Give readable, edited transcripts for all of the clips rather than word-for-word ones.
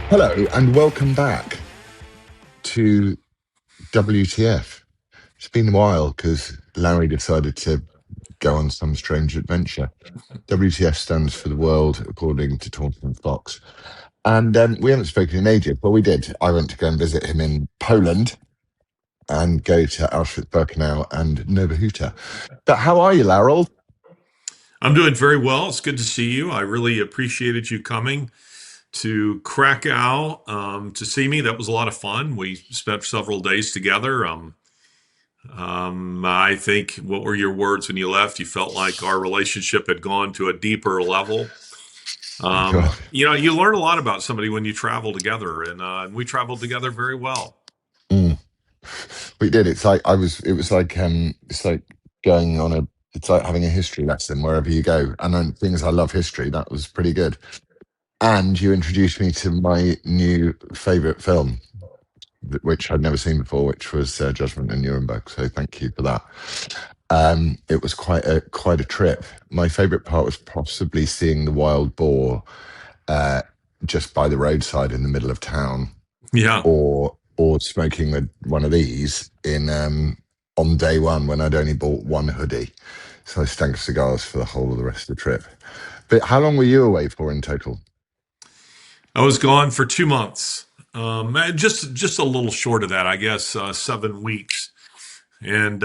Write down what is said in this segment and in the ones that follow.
Hello and welcome back to WTF. It's been a while because Larry decided to go on some strange adventure. WTF stands for the world according to Taunton Fox. And we haven't spoken in ages. Well, we did. I went to go and visit him in Poland and go to Auschwitz-Birkenau and Nowa Huta. But how are you, Laryl? I'm doing very well. It's good to see you. I really appreciated you coming to Krakow to see me. That was a lot of fun. We spent several days together. I think, what were your words when you left? You felt like our relationship had gone to a deeper level. God. You learn a lot about somebody when you travel together, and we traveled together very well. Mm. We did. It's like going on a, it's like having a history lesson wherever you go. And then things I love history, that was pretty good. And you introduced me to my new favorite film, which I'd never seen before, which was Judgment in Nuremberg. So thank you for that. It was quite a trip. My favorite part was possibly seeing the wild boar uh, just by the roadside in the middle of town, Yeah. or smoking one of these in on day one when I'd only bought one hoodie. So I stank of cigars for the whole of the rest of the trip. But how long were you away for in total? I was gone for 2 months. And just a little short of that, I guess, 7 weeks. And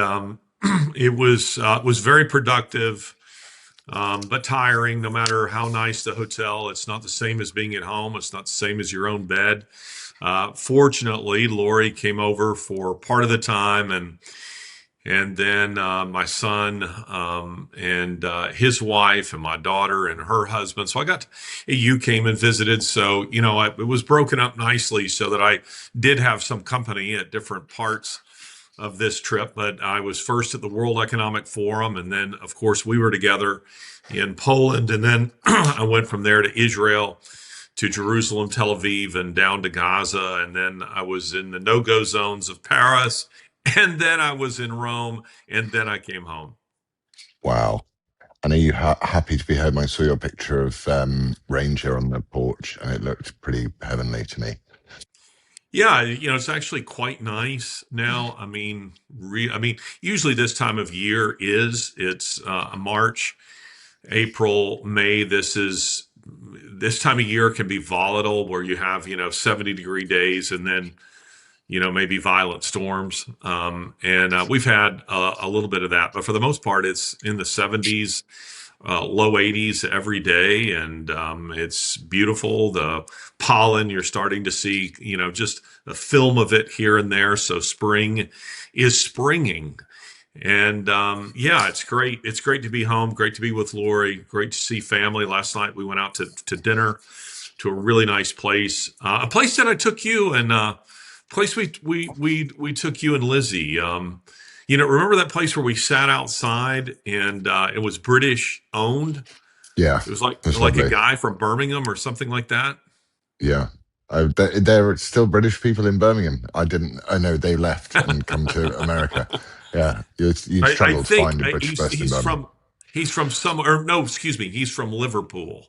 it was very productive, but tiring. No matter how nice the hotel, it's not the same as being at home. It's not the same as your own bed. Fortunately, Lori came over for part of the time, and then my son and his wife and my daughter and her husband. So you came and visited. So it was broken up nicely so that I did have some company at different parts of this trip. But I was first at the World Economic Forum, and then, of course, we were together in Poland, and then I went from there to Israel, to Jerusalem, Tel Aviv, and down to Gaza, and then I was in the no-go zones of Paris, and then I was in Rome, and then I came home. Wow. And are you happy to be home? I saw your picture of Ranger on the porch, and it looked pretty heavenly to me. Yeah, it's actually quite nice now. I mean, usually this time of year it's March, April, May. This time of year can be volatile, where you have 70-degree days, and then maybe violent storms. And we've had a little bit of that, but for the most part, it's in the 70s, low 80s every day, and it's beautiful. The pollen, you're starting to see, just a film of it here and there. So spring is springing. And yeah, it's great. It's great to be home. Great to be with Lori. Great to see family. Last night we went out to dinner to a really nice place, a place that I took you, and place we took you and Lizzie. Remember that place where we sat outside, and it was British owned? Yeah, It was like that's a lovely. guy from Birmingham or something like that. Yeah. There are still British people in Birmingham. I know they left and come to America. Yeah, you'd I struggle to think find a British person in Birmingham. he's from somewhere. No, excuse me, he's from Liverpool.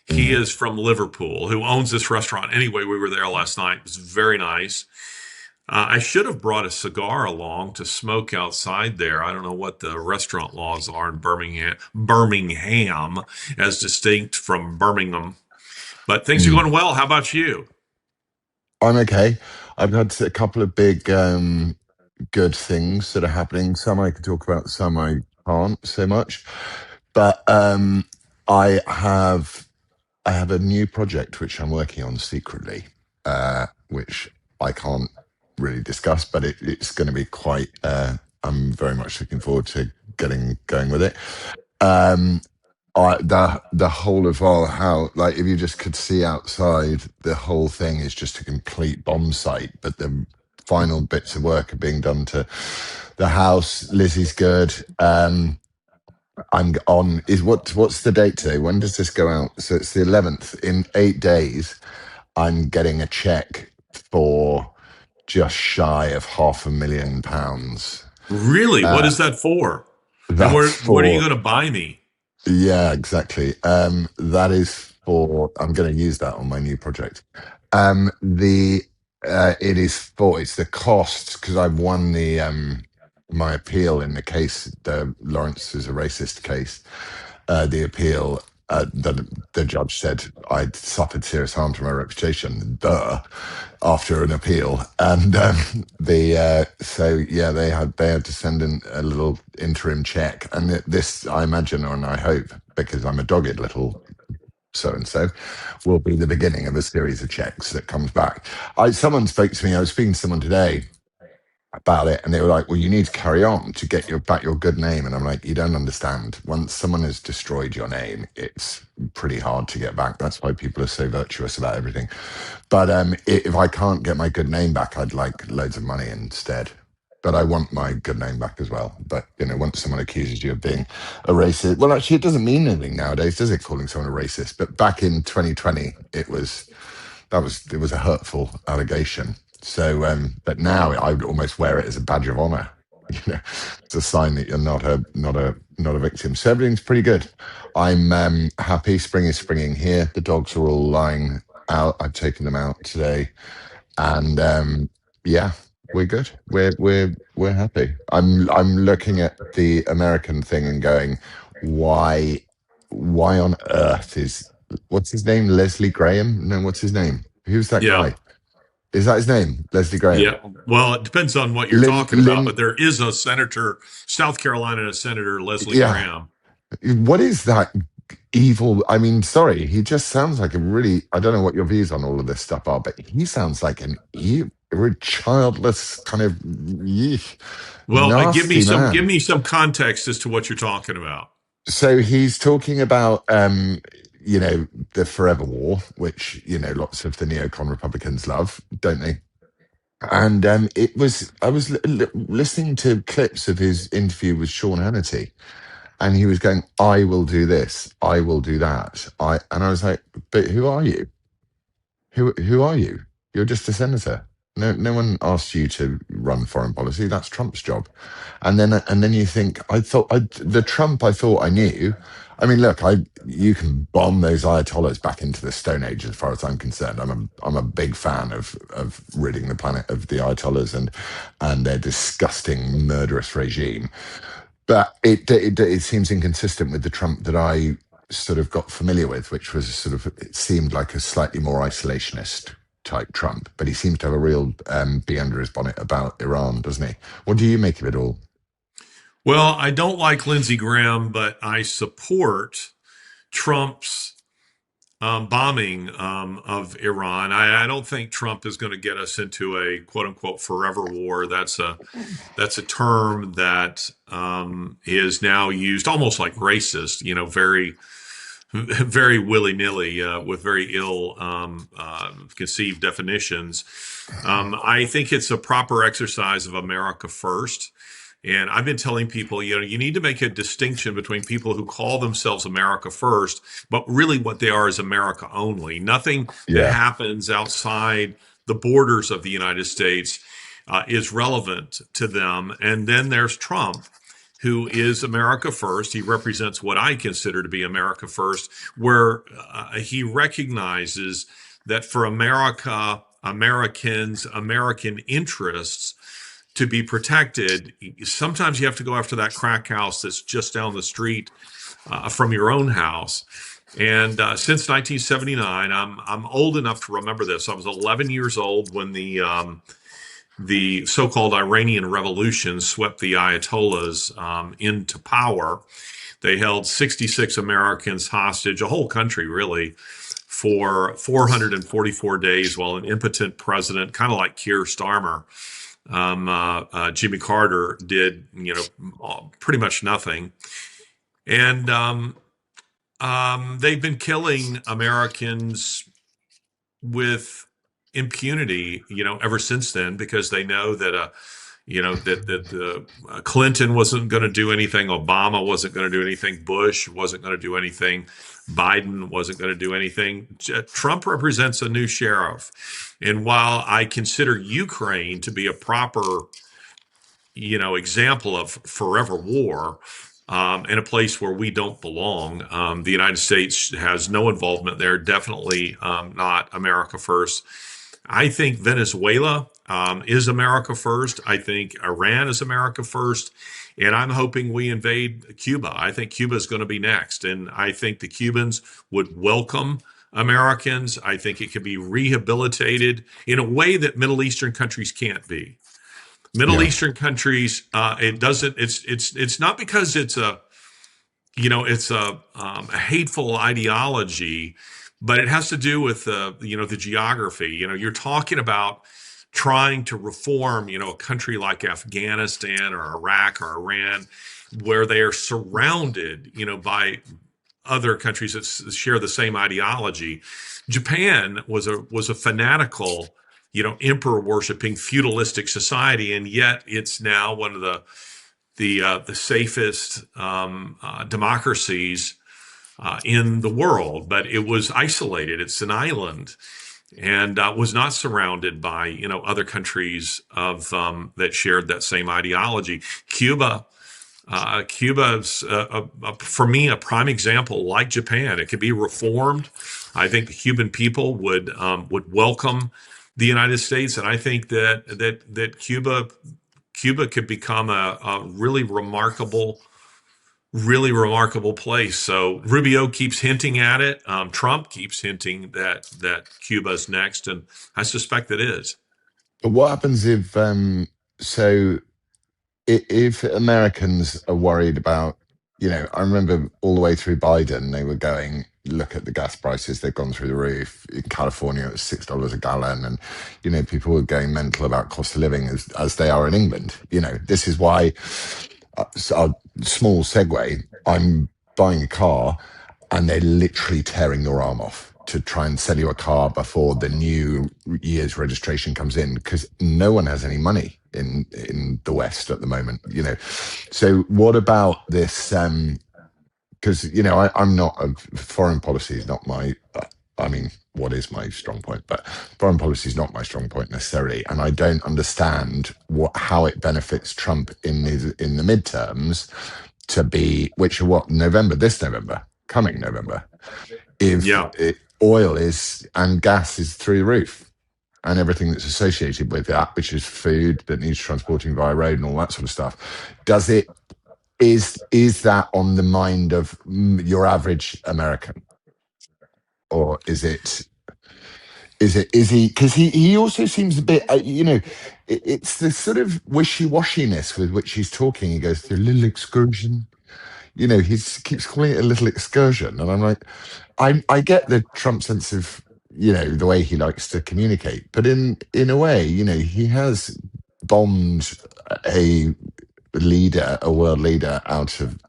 He Mm. is from Liverpool, who owns this restaurant. Anyway, we were there last night. It was very nice. I should have brought a cigar along to smoke outside there. I don't know what the restaurant laws are in Birmingham, as distinct from Birmingham. But things are Mm. going well. How about you? I'm okay. I've had a couple of big good things that are happening. Some I can talk about, some I can't so much. But I have I have a new project which I'm working on secretly, which I can't really discuss, but it's going to be quite. I'm very much looking forward to getting going with it. Um, the whole of our house, like if you just could see outside, the whole thing is just a complete bomb site. But the final bits of work are being done to the house. Lizzie's good. I'm on. What's the date today? When does this go out? So it's the 11th. In 8 days, I'm getting a check for just shy of £500,000. Really? What Uh, is that for? And that's what are you for going to buy me? Yeah, exactly. That is for. I'm going to use that on my new project. The it is for it's the cost because I've won the my appeal in the case. The Lawrence is a racist case. The appeal. The judge said I'd suffered serious harm to my reputation. Duh, after an appeal, and so yeah, they had to send in a little interim check, and this I imagine, and I hope, because I'm a dogged little so and so, will be the beginning of a series of checks that comes back. Someone spoke to me. I was speaking to someone today about it, and they were like, "Well, you need to carry on to get your good name." And I'm like, "You don't understand. Once someone has destroyed your name, it's pretty hard to get back. That's why people are so virtuous about everything. But if I can't get my good name back, I'd like loads of money instead." But I want my good name back as well. But once someone accuses you of being a racist, well, actually, it doesn't mean anything nowadays, does it? Calling someone a racist. But back in 2020, it was a hurtful allegation. So, but now I would almost wear it as a badge of honor. It's a sign that you're not a victim. So everything's pretty good. I'm happy. Spring is springing here. The dogs are all lying out. I've taken them out today, and yeah, we're good. We're happy. I'm looking at the American thing and going, why on earth is what's his name? Leslie Graham? No, what's his name? Who's that Yeah. guy? Is that his name? Leslie Graham. Yeah. Well, it depends on what you're Lynn talking about, Lynn but there is a senator, South Carolina Senator Leslie yeah. Graham. What is that evil? I mean, sorry, he just sounds like a really, I don't know what your views on all of this stuff are, but he sounds like a childless kind of yeesh, Well, nasty give man. me some context as to what you're talking about. So he's talking about the forever war, which lots of the neocon Republicans love, don't they? And I was listening to clips of his interview with Sean Hannity, and he was going, "I will do this, I will do that." And I was like, "But who are you? Who are you? You're just a senator. No one asked you to run foreign policy. That's Trump's job." And then you think, the Trump I thought I knew. I mean, look, you can bomb those ayatollahs back into the Stone Age. As far as I'm concerned, I'm a big fan of ridding the planet of the ayatollahs and their disgusting murderous regime. But it seems inconsistent with the Trump that I sort of got familiar with, which was it seemed like a slightly more isolationist type Trump. But he seems to have a real bee under his bonnet about Iran, doesn't he? What do you make of it all? Well, I don't like Lindsey Graham, but I support Trump's bombing of Iran. I don't think Trump is going to get us into a quote unquote forever war. That's a term that is now used almost like racist, very, very willy nilly with very ill conceived definitions. I think it's a proper exercise of America first. And I've been telling people, you need to make a distinction between people who call themselves America first, but really what they are is America only. Nothing that Yeah, happens outside the borders of the United States is relevant to them. And then there's Trump, who is America first. He represents what I consider to be America first, where he recognizes that for America, Americans, American interests, to be protected, sometimes you have to go after that crack house that's just down the street from your own house. And since 1979, I'm old enough to remember this. I was 11 years old when the so-called Iranian Revolution swept the Ayatollahs into power. They held 66 Americans hostage, a whole country really, for 444 days, while an impotent president, kind of like Keir Starmer, Jimmy Carter, did pretty much nothing. And they've been killing Americans with impunity, ever since then, because they know that Clinton wasn't going to do anything, Obama wasn't going to do anything, Bush wasn't going to do anything, Biden wasn't going to do anything. Trump represents a new sheriff, and while I consider Ukraine to be a proper example of forever war, in a place where we don't belong. The United States has no involvement there, definitely not America first. I think Venezuela is America first. I think Iran is America first. And I'm hoping we invade Cuba. I think Cuba is going to be next. And I think the Cubans would welcome Americans. I think it could be rehabilitated in a way that Middle Eastern countries can't be. Middle Yeah. Eastern countries, it doesn't. It's not because it's a it's a hateful ideology, but it has to do with the geography. You're talking about trying to reform a country like Afghanistan or Iraq or Iran, where they are surrounded by other countries that share the same ideology. Japan was a fanatical emperor worshiping feudalistic society, and yet it's now one of the safest democracies in the world, but it was isolated. It's an island, and was not surrounded by other countries of that shared that same ideology. Cuba's for me a prime example. Like Japan, it could be reformed. I think the Cuban people would welcome the United States, and I think that Cuba could become a really remarkable place. So Rubio keeps hinting at it. Trump keeps hinting that Cuba's next, and I suspect it is. But what happens if so if Americans are worried about, I remember all the way through Biden, they were going, look at the gas prices, they've gone through the roof. In California, it was $6 a gallon. And, people were going mental about cost of living as they are in England. This is why, so a small segue, I'm buying a car and they're literally tearing your arm off to try and sell you a car before the new year's registration comes in, because no one has any money in the West at the moment. So what about this? Because I'm not foreign policy is not my. I mean, what is my strong point? But foreign policy is not my strong point necessarily, and I don't understand how it benefits Trump in the midterms to be, which are what, coming November, if Yeah, oil is and gas is through the roof, and everything that's associated with that, which is food that needs transporting via road and all that sort of stuff. Is that on the mind of your average American, or is he, because he also seems a bit, it's the sort of wishy-washiness with which he's talking. He goes through a little excursion, he keeps calling it a little excursion, and I'm like, I get the Trump sense of the way he likes to communicate, but in a way, he has bombed a a world leader, out of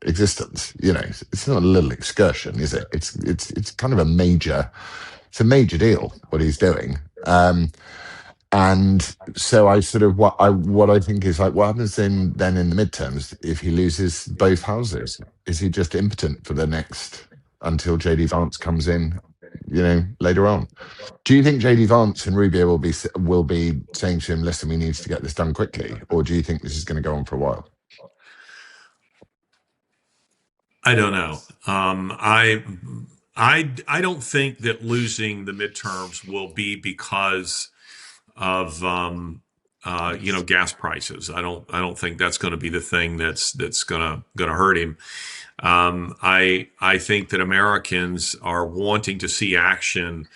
existence. It's not a little excursion, is it? It's kind of it's a major deal what he's doing. And so I sort of what I think is, like, what happens then in the midterms if he loses both houses? Is he just impotent for the next, until JD Vance comes in, later on? Do you think JD Vance and Rubio will be saying to him, listen, we need to get this done quickly, or do you think this is going to go on for a while? I don't know. I don't think that losing the midterms will be because of gas prices. I don't think that's going to be the thing that's going to hurt him. I think that Americans are wanting to see action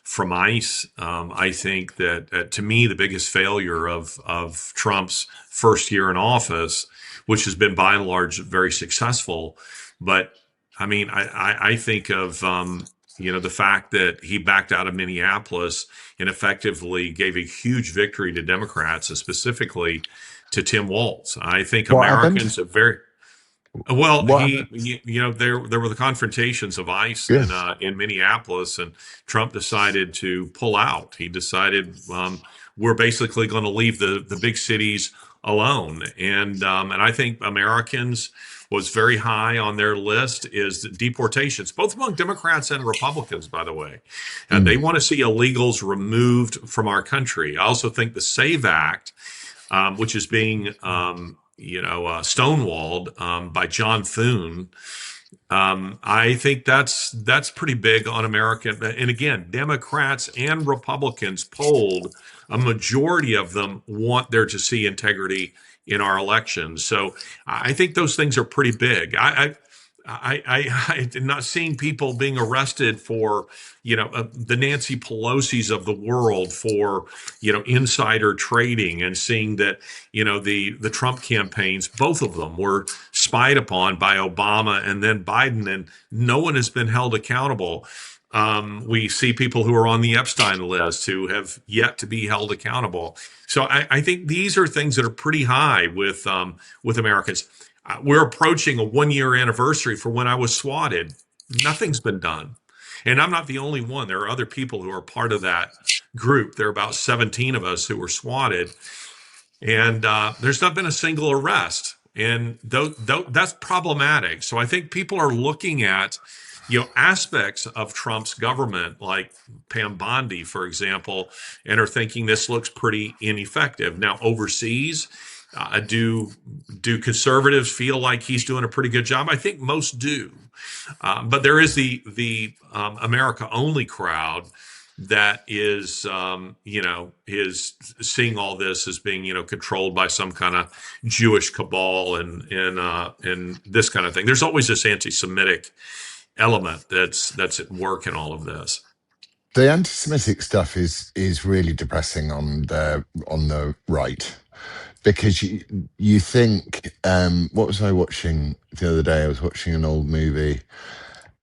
from ICE. I think that, to me, the biggest failure of Trump's first year in office, which has been by and large very successful, but I mean, I think of the fact that he backed out of Minneapolis and effectively gave a huge victory to Democrats, and specifically to Tim Walz. I think What happened? Americans are very well. What happened? There were the confrontations of ICE Yes. in Minneapolis, and Trump decided to pull out. He decided, we're basically going to leave the big cities alone, and I think Americans was very high on their list is deportations, both among Democrats and Republicans, by the way. And Mm. they want to see illegals removed from our country. I also think the SAVE Act, which is being stonewalled by John Thune. I think that's pretty big on American. And again, Democrats and Republicans polled, a majority of them want there to see integrity in our elections. So I think those things are pretty big. I am not seeing people being arrested for, the Nancy Pelosi's of the world for, insider trading, and seeing that, the Trump campaigns, both of them were spied upon by Obama and then Biden, and no one has been held accountable. We see people who are on the Epstein list who have yet to be held accountable. So I think these are things that are pretty high with Americans. We're approaching a 1-year anniversary for when I was swatted. Nothing's been done. And I'm not the only one. There are other people who are part of that group. There are about 17 of us who were swatted. And there's not been a single arrest. And that's problematic. So I think people are looking at, aspects of Trump's government, like Pam Bondi, for example, and are thinking this looks pretty ineffective. Now, overseas, do conservatives feel like he's doing a pretty good job? I think most do, but there is the America only crowd that is is seeing all this as being controlled by some kind of Jewish cabal and this kind of thing. There's always this anti-Semitic element that's at work in all of this. The anti-Semitic stuff is really depressing on the right, because you think, what was I watching the other day? I was watching an old movie,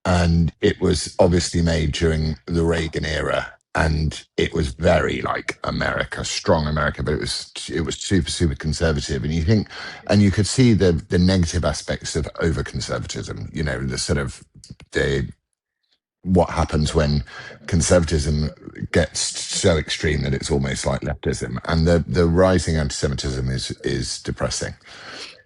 and it was obviously made during the Reagan era, and it was very like America, strong America, but it was super, super conservative. And you think, and you could see the negative aspects of over conservatism, the sort of what happens when conservatism gets so extreme that it's almost like leftism, and the rising anti-Semitism is depressing.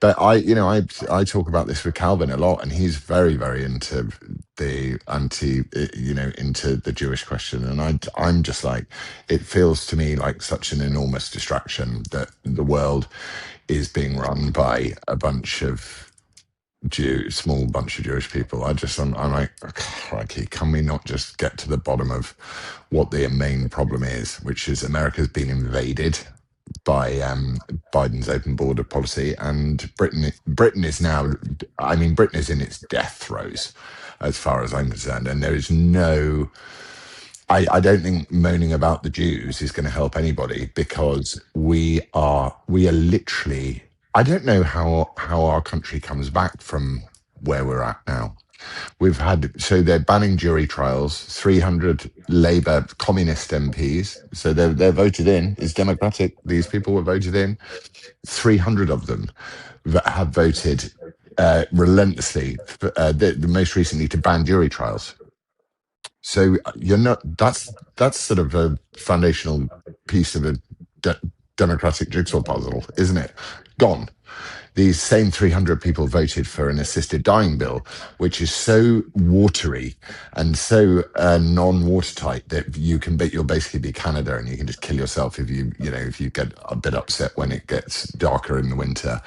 But I talk about this with Calvin a lot, and he's very, very into the into the Jewish question, and I'm just like, it feels to me like such an enormous distraction that the world is being run by a bunch of small bunch of Jewish people. I'm like, crikey, can we not just get to the bottom of what the main problem is, which is America's been invaded by Biden's open border policy, and Britain is now, Britain is in its death throes, as far as I'm concerned, and there is no. I don't think moaning about the Jews is going to help anybody, because we are literally. I don't know how our country comes back from where we're at now. So they're banning jury trials. 300 Labour communist MPs, so they're voted in. It's democratic. These people were voted in. 300 of them have voted relentlessly, the most recently, to ban jury trials. So you're not. That's sort of a foundational piece of a democratic jigsaw puzzle, isn't it? Gone. These same 300 people voted for an assisted dying bill, which is so watery and so non-watertight that you'll basically be Canada, and you can just kill yourself if you get a bit upset when it gets darker in the winter.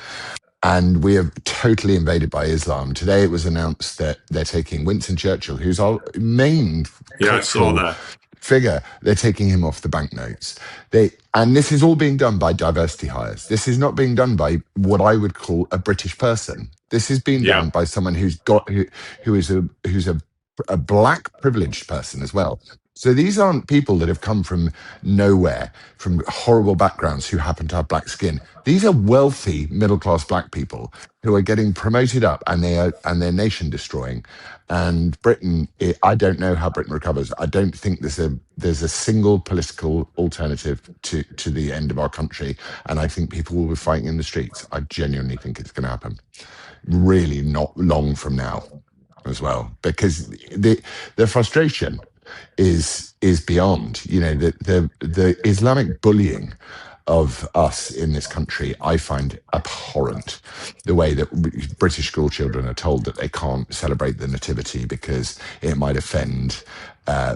And we are totally invaded by Islam. Today it was announced that they're taking Winston Churchill, who's our main cultural figure, they're taking him off the banknotes. And this is all being done by diversity hires. This is not being done by what I would call a British person. This is being done by someone who's a black privileged person as well. So these aren't people that have come from nowhere, from horrible backgrounds, who happen to have black skin. These are wealthy middle-class black people who are getting promoted up, and they're nation destroying. And Britain, I don't know how Britain recovers. I don't think there's a single political alternative to the end of our country. And I think people will be fighting in the streets. I genuinely think it's going to happen. Really not long from now as well, because the frustration is beyond, the Islamic bullying of us in this country. I find abhorrent the way that British school children are told that they can't celebrate the nativity because it might offend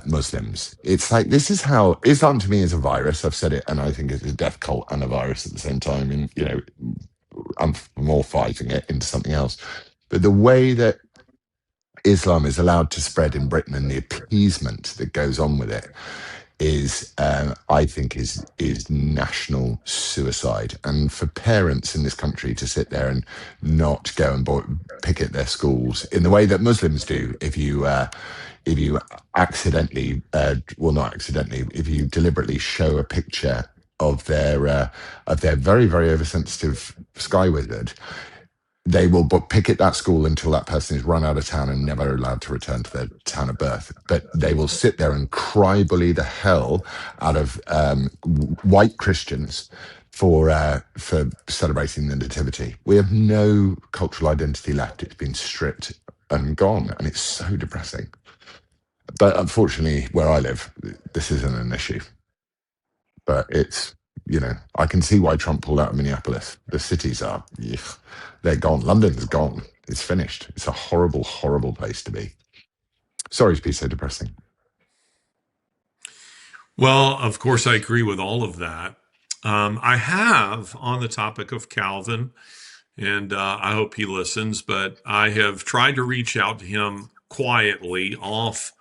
Muslims. It's like, this is how Islam to me is a virus. I've said it, and I think it's a death cult and a virus at the same time. And amorphizing it into something else. But the way that Islam is allowed to spread in Britain and the appeasement that goes on with it is, I think, is national suicide. And for parents in this country to sit there and not go and picket their schools in the way that Muslims do, if you accidentally, well, not accidentally, if you deliberately show a picture of their very, very oversensitive sky wizard, they will picket that school until that person is run out of town and never allowed to return to their town of birth. But they will sit there and cry bully the hell out of white Christians for celebrating the Nativity. We have no cultural identity left. It's been stripped and gone, and it's so depressing. But unfortunately, where I live, this isn't an issue. But it's, I can see why Trump pulled out of Minneapolis. The cities are, they're gone. London's gone. It's finished. It's a horrible, horrible place to be. Sorry to be so depressing. Well, of course, I agree with all of that. I have, on the topic of Calvin, and I hope he listens, but I have tried to reach out to him quietly off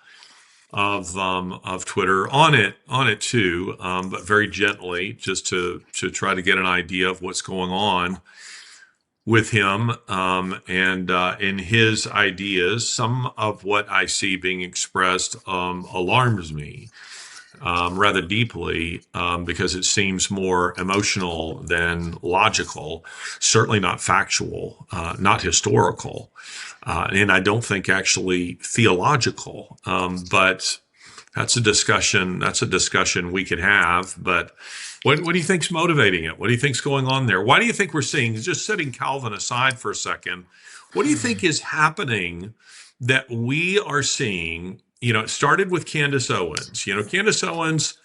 of Twitter, on it too, but very gently, just to try to get an idea of what's going on with him, and in his ideas. Some of what I see being expressed alarms me rather deeply, because it seems more emotional than logical, certainly not factual, not historical, and I don't think actually theological. But that's a discussion. That's a discussion we could have. But what do you think's motivating it? What do you think's going on there? Why do you think we're seeing, just setting Calvin aside for a second, what do you think is happening that we are seeing? It started with Candace Owens. Candace Owens,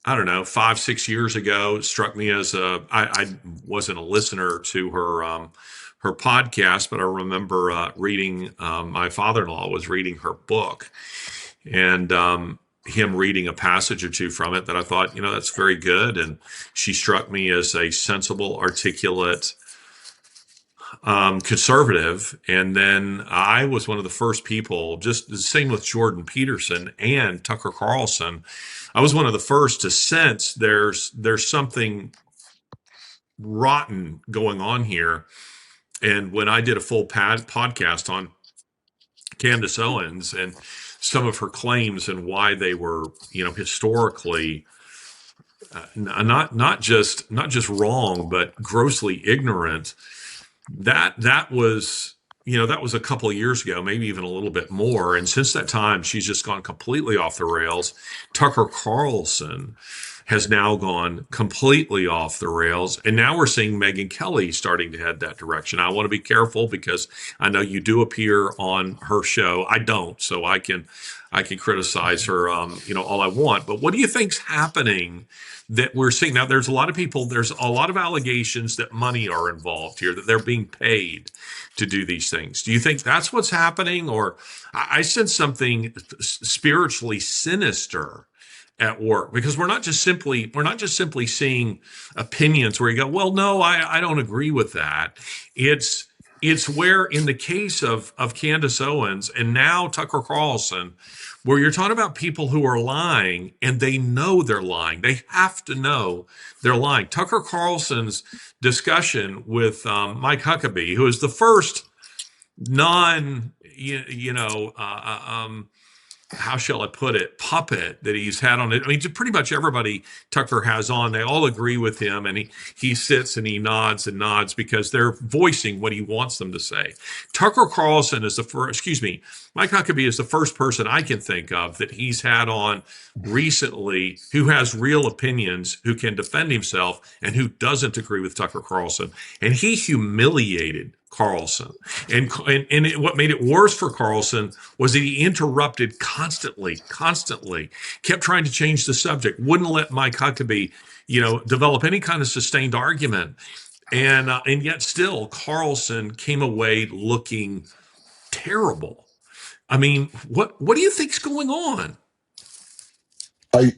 I don't know, 5-6 years ago, struck me as I wasn't a listener to her podcast, but I remember reading, my father-in-law was reading her book, and him reading a passage or two from it that I thought, that's very good. And she struck me as a sensible, articulate, conservative. And then I was one of the first people, just the same with Jordan Peterson and Tucker Carlson. I was one of the first to sense there's something rotten going on here. And when I did a full podcast on Candace Owens and some of her claims and why they were, historically not just wrong, but grossly ignorant, that was a couple of years ago, maybe even a little bit more. And since that time, she's just gone completely off the rails. Tucker Carlson has now gone completely off the rails. And now we're seeing Megyn Kelly starting to head that direction. I want to be careful because I know you do appear on her show. I don't, so I can criticize her, all I want. But what do you think's happening that we're seeing now? There's a lot of people, there's a lot of allegations that money are involved here, that they're being paid to do these things. Do you think that's what's happening? Or I sense something spiritually sinister at work, because we're not just simply seeing opinions where you go, well, no, I don't agree with that. It's where, in the case of Candace Owens and now Tucker Carlson, where you're talking about people who are lying and they know they're lying. They have to know they're lying. Tucker Carlson's discussion with Mike Huckabee, who is the first non, how shall I put it, puppet that he's had on it. I mean, pretty much everybody Tucker has on, they all agree with him, and he sits and he nods and nods because they're voicing what he wants them to say. Tucker Carlson is Mike Huckabee is the first person I can think of that he's had on recently who has real opinions, who can defend himself, and who doesn't agree with Tucker Carlson. And he humiliated Carlson. And what made it worse for Carlson was that he interrupted constantly, kept trying to change the subject, wouldn't let Mike Huckabee, develop any kind of sustained argument. And yet still Carlson came away looking terrible. I mean, what do you think's going on? I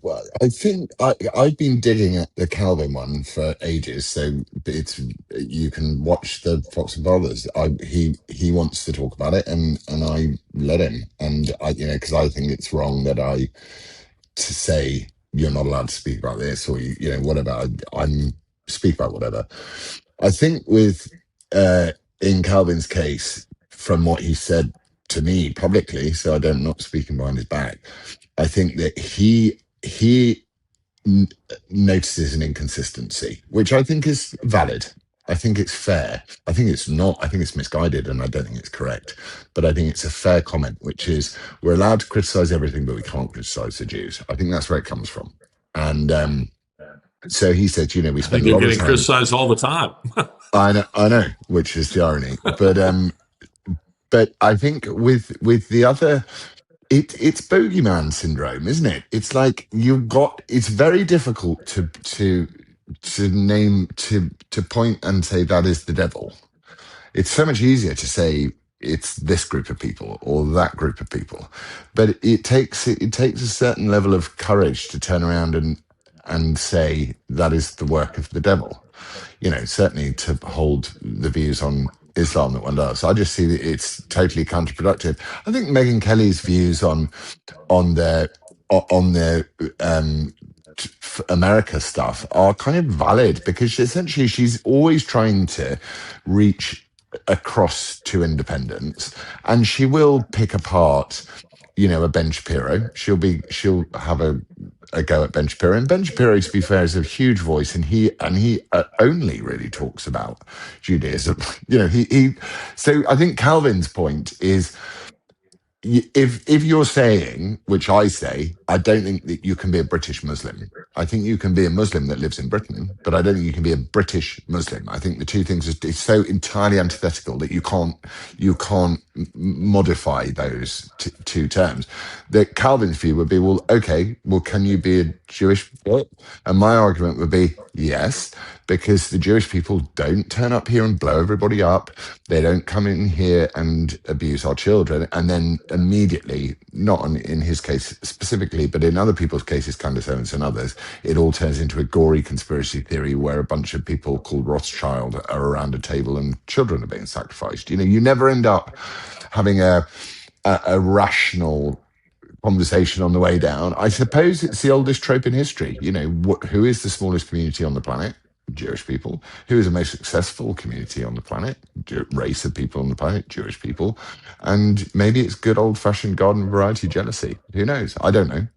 think I've been digging at the Calvin one for ages, so it's you can watch the Fox and Brothers. He wants to talk about it, and I let him, and I because I think it's wrong that I to say you're not allowed to speak about this or whatever. I'm speak about whatever. I think with in Calvin's case, from what he said to me publicly, so I don't not speaking behind his back. I think that he n- notices an inconsistency, which I think is valid. I think it's fair. I think it's not. I think it's misguided, and I don't think it's correct. But I think it's a fair comment, which is we're allowed to criticize everything, but we can't criticize the Jews. I think that's where it comes from. And so he said, we I think spend a they're lot of getting time. criticized all the time. I know, which is the irony. But I think with the other it's bogeyman syndrome, isn't it? It's like it's very difficult to name to point and say that is the devil. It's so much easier to say it's this group of people or that group of people, but it takes a certain level of courage to turn around and say that is the work of the devil. Certainly to hold the views on Islam that one does. I just see that it's totally counterproductive. I think Megyn Kelly's views on their on their America stuff are kind of valid because essentially she's always trying to reach across to independence, and she will pick apart a Ben Shapiro. She'll have a go at Ben Shapiro, and Ben Shapiro, to be fair, is a huge voice, and he only really talks about Judaism. He. So I think Calvin's point is if you're saying, which I say, I don't think that you can be a British Muslim. I think you can be a Muslim that lives in Britain, but I don't think you can be a British Muslim. I think the two things is so entirely antithetical that you can't modify those two terms. That Calvin's view would be, well, okay, well, can you be a Jewish? And my argument would be yes, because the Jewish people don't turn up here and blow everybody up. They don't come in here and abuse our children, and then immediately, not in his case specifically, but in other people's cases, Candace Owens and others, it all turns into a gory conspiracy theory where a bunch of people called Rothschild are around a table and children are being sacrificed. You never end up having a rational conversation on the way down. I suppose it's the oldest trope in history. Who is the smallest community on the planet? Jewish people. Who is the most successful community on the planet? Race of people on the planet? Jewish people. And maybe it's good old fashioned garden variety jealousy. Who knows? I don't know.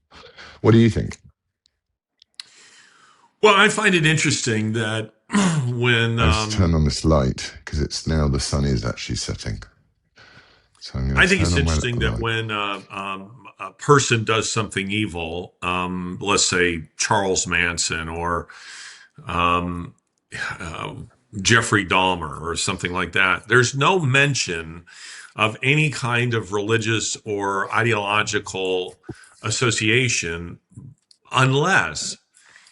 What do you think? Well, I find it interesting that when I just turn on this light because it's now the sun is actually setting. So I'm going I to think turn it's on my interesting that light. when a person does something evil, let's say Charles Manson or um, uh, Jeffrey Dahmer or something like that, there's no mention of any kind of religious or ideological association unless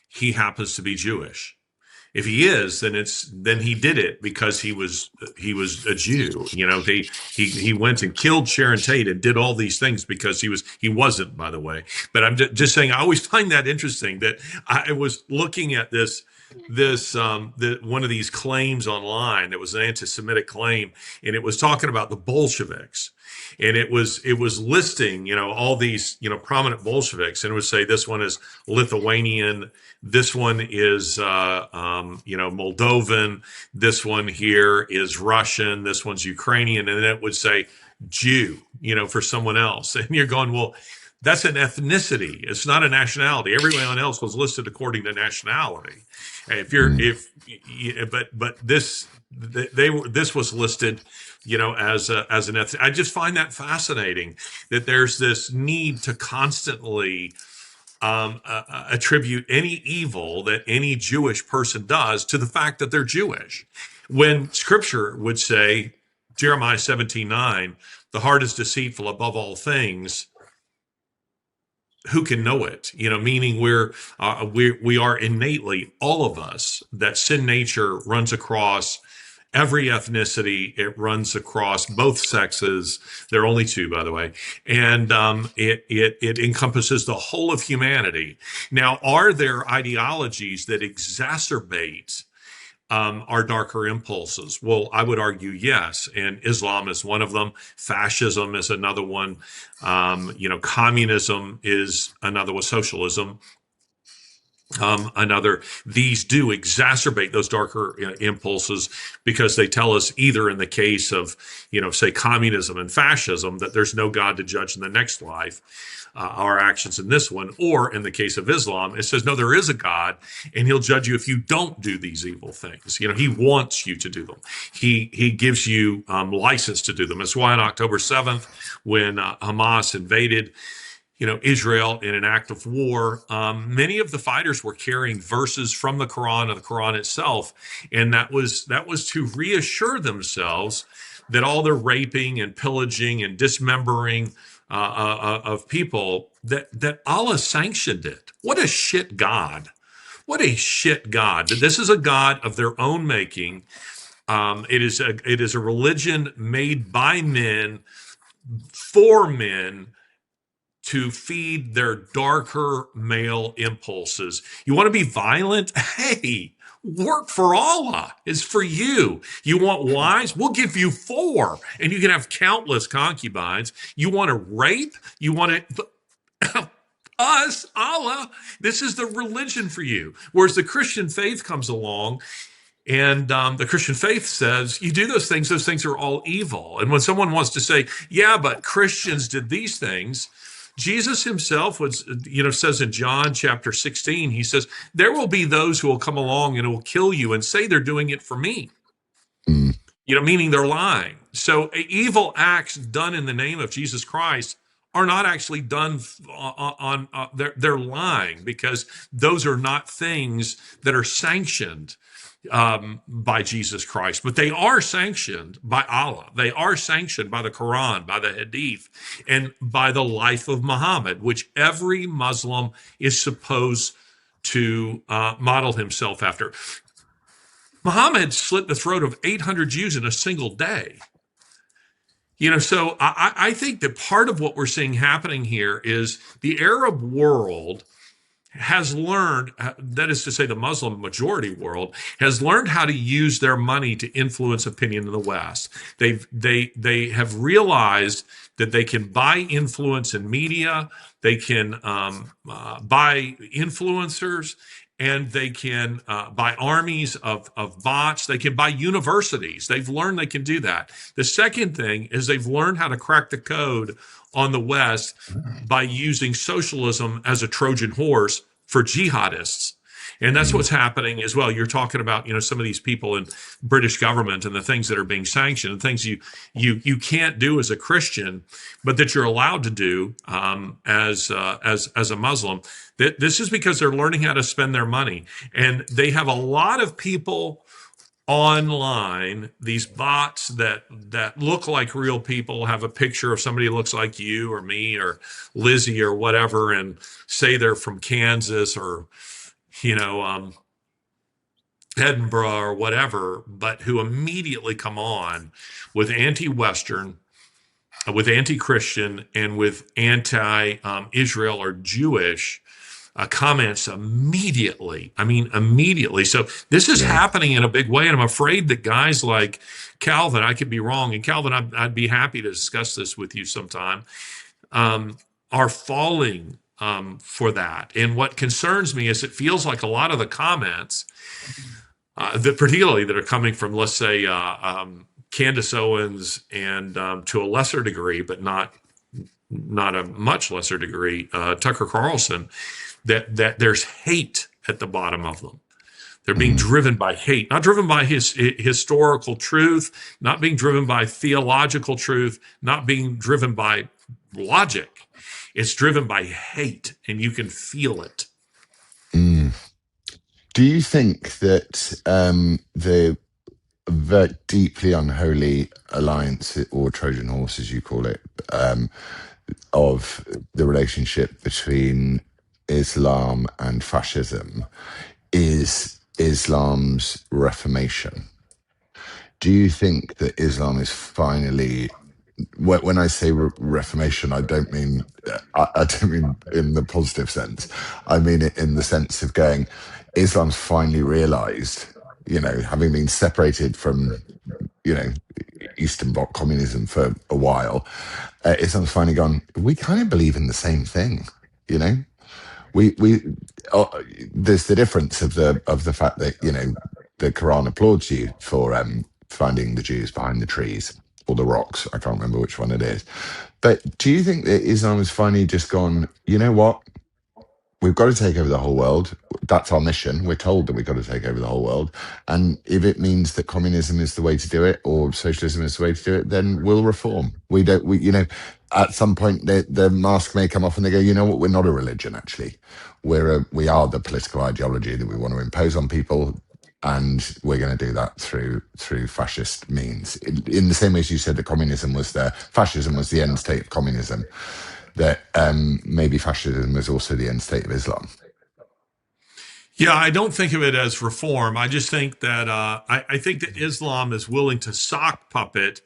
he happens to be Jewish. If he is, then he did it because he was a Jew. He went and killed Sharon Tate and did all these things because he wasn't, by the way. But I'm just saying I always find that interesting that I was looking at one of these claims online that was an anti-Semitic claim, and it was talking about the Bolsheviks, and it was listing all these prominent Bolsheviks, and it would say this one is Lithuanian, this one is Moldovan, this one here is Russian, this one's Ukrainian, and then it would say Jew, for someone else, and you're going, well, that's an ethnicity. It's not a nationality. Everyone else was listed according to nationality. If you're Mm. if but this was listed, as an ethnic. I just find that fascinating that there's this need to constantly attribute any evil that any Jewish person does to the fact that they're Jewish, when Scripture would say, Jeremiah 17:9, the heart is deceitful above all things, who can know it? Meaning we are innately, all of us, that sin nature runs across every ethnicity. It runs across both sexes. There are only two, by the way, and it encompasses the whole of humanity. Now, are there ideologies that exacerbate our darker impulses? Well, I would argue yes, and Islam is one of them. Fascism is another one. Communism is another one. Socialism. Another, these do exacerbate those darker impulses because they tell us, either in the case of, say communism and fascism, that there's no God to judge in the next life, our actions in this one, or in the case of Islam, it says, no, there is a God and he'll judge you if you don't do these evil things. He wants you to do them. He gives you license to do them. That's why on October 7th, when Hamas invaded Israel in an act of war, many of the fighters were carrying verses from the Quran or the Quran itself, and that was to reassure themselves that all the raping and pillaging and dismembering of people, that Allah sanctioned it. What a shit God! What a shit God! That this is a God of their own making. It is a religion made by men for men, to feed their darker male impulses. You want to be violent? Hey, work for Allah. It's for you. You want wives? We'll give you 4, and you can have countless concubines. You want to rape? You want to us, Allah. This is the religion for you. Whereas the Christian faith comes along, and the Christian faith says, you do those things are all evil. And when someone wants to say, yeah, but Christians did these things, Jesus himself says in John chapter 16, he says, there will be those who will come along and will kill you and say they're doing it for me. Mm. Meaning they're lying. So evil acts done in the name of Jesus Christ are not actually done on they're lying, because those are not things that are sanctioned by Jesus Christ, but they are sanctioned by Allah. They are sanctioned by the Quran, by the Hadith, and by the life of Muhammad, which every Muslim is supposed to model himself after. Muhammad slit the throat of 800 Jews in a single day. So I think that part of what we're seeing happening here is the Arab world has learned, that is to say the Muslim majority world, has learned how to use their money to influence opinion in the West. They have realized that they can buy influence in media, they can buy influencers, and they can buy armies of bots. They can buy universities. They've learned they can do that. The second thing is they've learned how to crack the code on the West by using socialism as a Trojan horse for jihadists. And that's what's happening as well. You're talking about, some of these people in British government and the things that are being sanctioned, and things you can't do as a Christian, but that you're allowed to do as a Muslim. This is because they're learning how to spend their money, and they have a lot of people online, these bots that look like real people, have a picture of somebody who looks like you or me or Lizzie or whatever, and say they're from Kansas or Edinburgh or whatever, but who immediately come on with anti-Western, with anti-Christian, and with anti-Israel or Jewish comments immediately. I mean, immediately. So this is happening in a big way. And I'm afraid that guys like Calvin, I could be wrong, and Calvin, I'd be happy to discuss this with you sometime, are falling for that. And what concerns me is it feels like a lot of the comments, that particularly that are coming from, let's say, Candace Owens, and to a lesser degree, but not a much lesser degree, Tucker Carlson, that there's hate at the bottom of them. They're being driven by hate, not driven by his historical truth, not being driven by theological truth, not being driven by logic. It's driven by hate, and you can feel it. Mm. Do you think that the very deeply unholy alliance, or Trojan horse, as you call it, of the relationship between Islam and fascism is Islam's reformation? do you think that Islam is finally, when I say reformation, I don't mean I don't mean in the positive sense. I mean it in the sense of going, Islam's finally realised, having been separated from, you know, Eastern Bloc communism for a while, Islam's finally gone. We kind of believe in the same thing, you know. We there's the difference of the fact that the Quran applauds you for finding the Jews behind the trees or the rocks. I can't remember which one it is. But do you think that Islam has finally just gone, you know what? We've got to take over the whole world. That's our mission. We're told that we've got to take over the whole world. And if it means that communism is the way to do it or socialism is the way to do it, then we'll reform. At some point the mask may come off and they go, you know what, we're not a religion, actually. We are the political ideology that we want to impose on people. And we're going to do that through fascist means. In the same way as you said that fascism was the end state of communism, that maybe fascism is also the end state of Islam. Yeah, I don't think of it as reform. I just think that I think that Islam is willing to sock puppet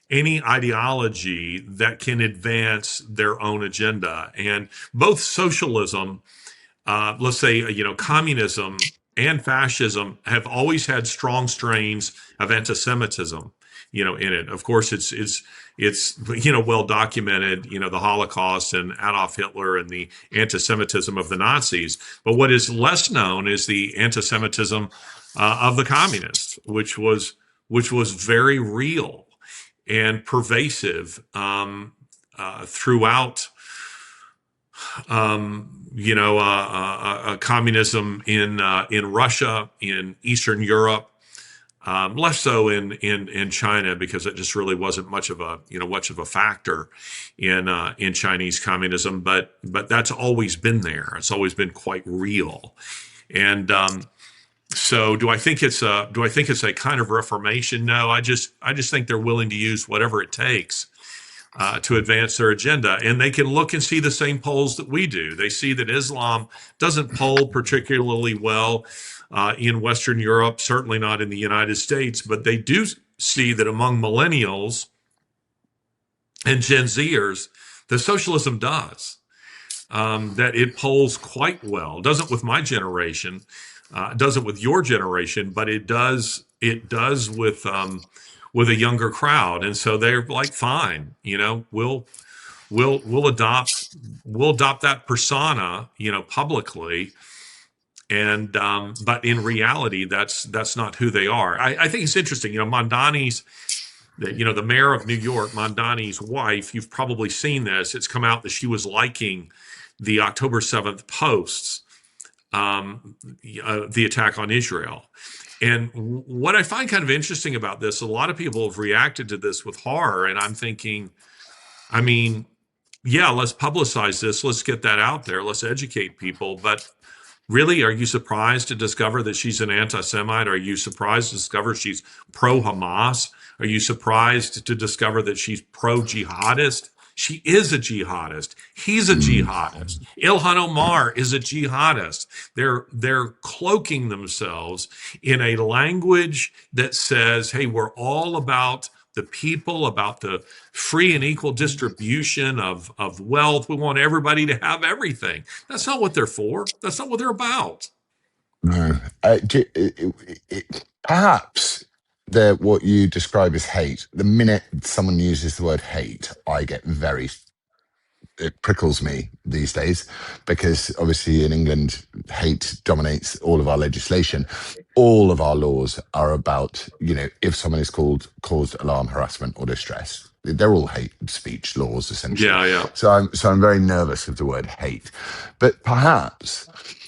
any ideology that can advance their own agenda. And both socialism, let's say, communism and fascism have always had strong strains of anti-Semitism, in it. Of course, it's well documented, the Holocaust and Adolf Hitler and the anti-Semitism of the Nazis. But what is less known is the anti-Semitism of the communists, which was very real and pervasive throughout communism in Russia, in Eastern Europe, less so in China, because it just really wasn't much of a factor in Chinese communism. But that's always been there. It's always been quite real. And so, do I think it's a kind of reformation? No, I just think they're willing to use whatever it takes to advance their agenda. And they can look and see the same polls that we do. They see that Islam doesn't poll particularly well in Western Europe, certainly not in the United States, but they do see that among millennials and Gen Zers, the socialism does. That it polls quite well. It doesn't with my generation, doesn't with your generation, but it does with a younger crowd. And so they're like, fine, we'll adopt that persona, publicly. And but in reality, that's not who they are. I think it's interesting, Mondani's, the mayor of New York, Mondani's wife. You've probably seen this. It's come out that she was liking the October 7th posts, the attack on Israel. And what I find kind of interesting about this, a lot of people have reacted to this with horror. And I'm thinking, I mean, yeah, let's publicize this. Let's get that out there. Let's educate people. But really, are you surprised to discover that she's an anti-Semite? Are you surprised to discover she's pro-Hamas? Are you surprised to discover that she's pro-jihadist? She is a jihadist. He's a jihadist. Ilhan Omar is a jihadist. They're cloaking themselves in a language that says, hey, we're all about the people, about the free and equal distribution of wealth. We want everybody to have everything. That's not what they're for. That's not what they're about. No. Perhaps what you describe as hate, the minute someone uses the word hate, it prickles me these days, because obviously in England, hate dominates all of our legislation. All of our laws are about, if someone is caused alarm, harassment, or distress. They're all hate speech laws, essentially. Yeah. So I'm very nervous of the word hate. But perhaps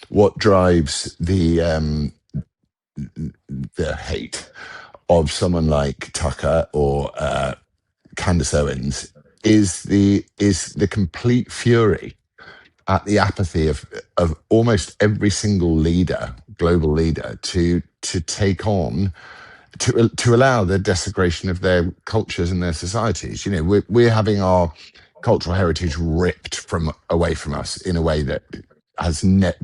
what drives the hate of someone like Tucker or Candace Owens is the complete fury at the apathy of almost every single global leader, to take on, to allow the desecration of their cultures and their societies. We're having our cultural heritage ripped away from us in a way that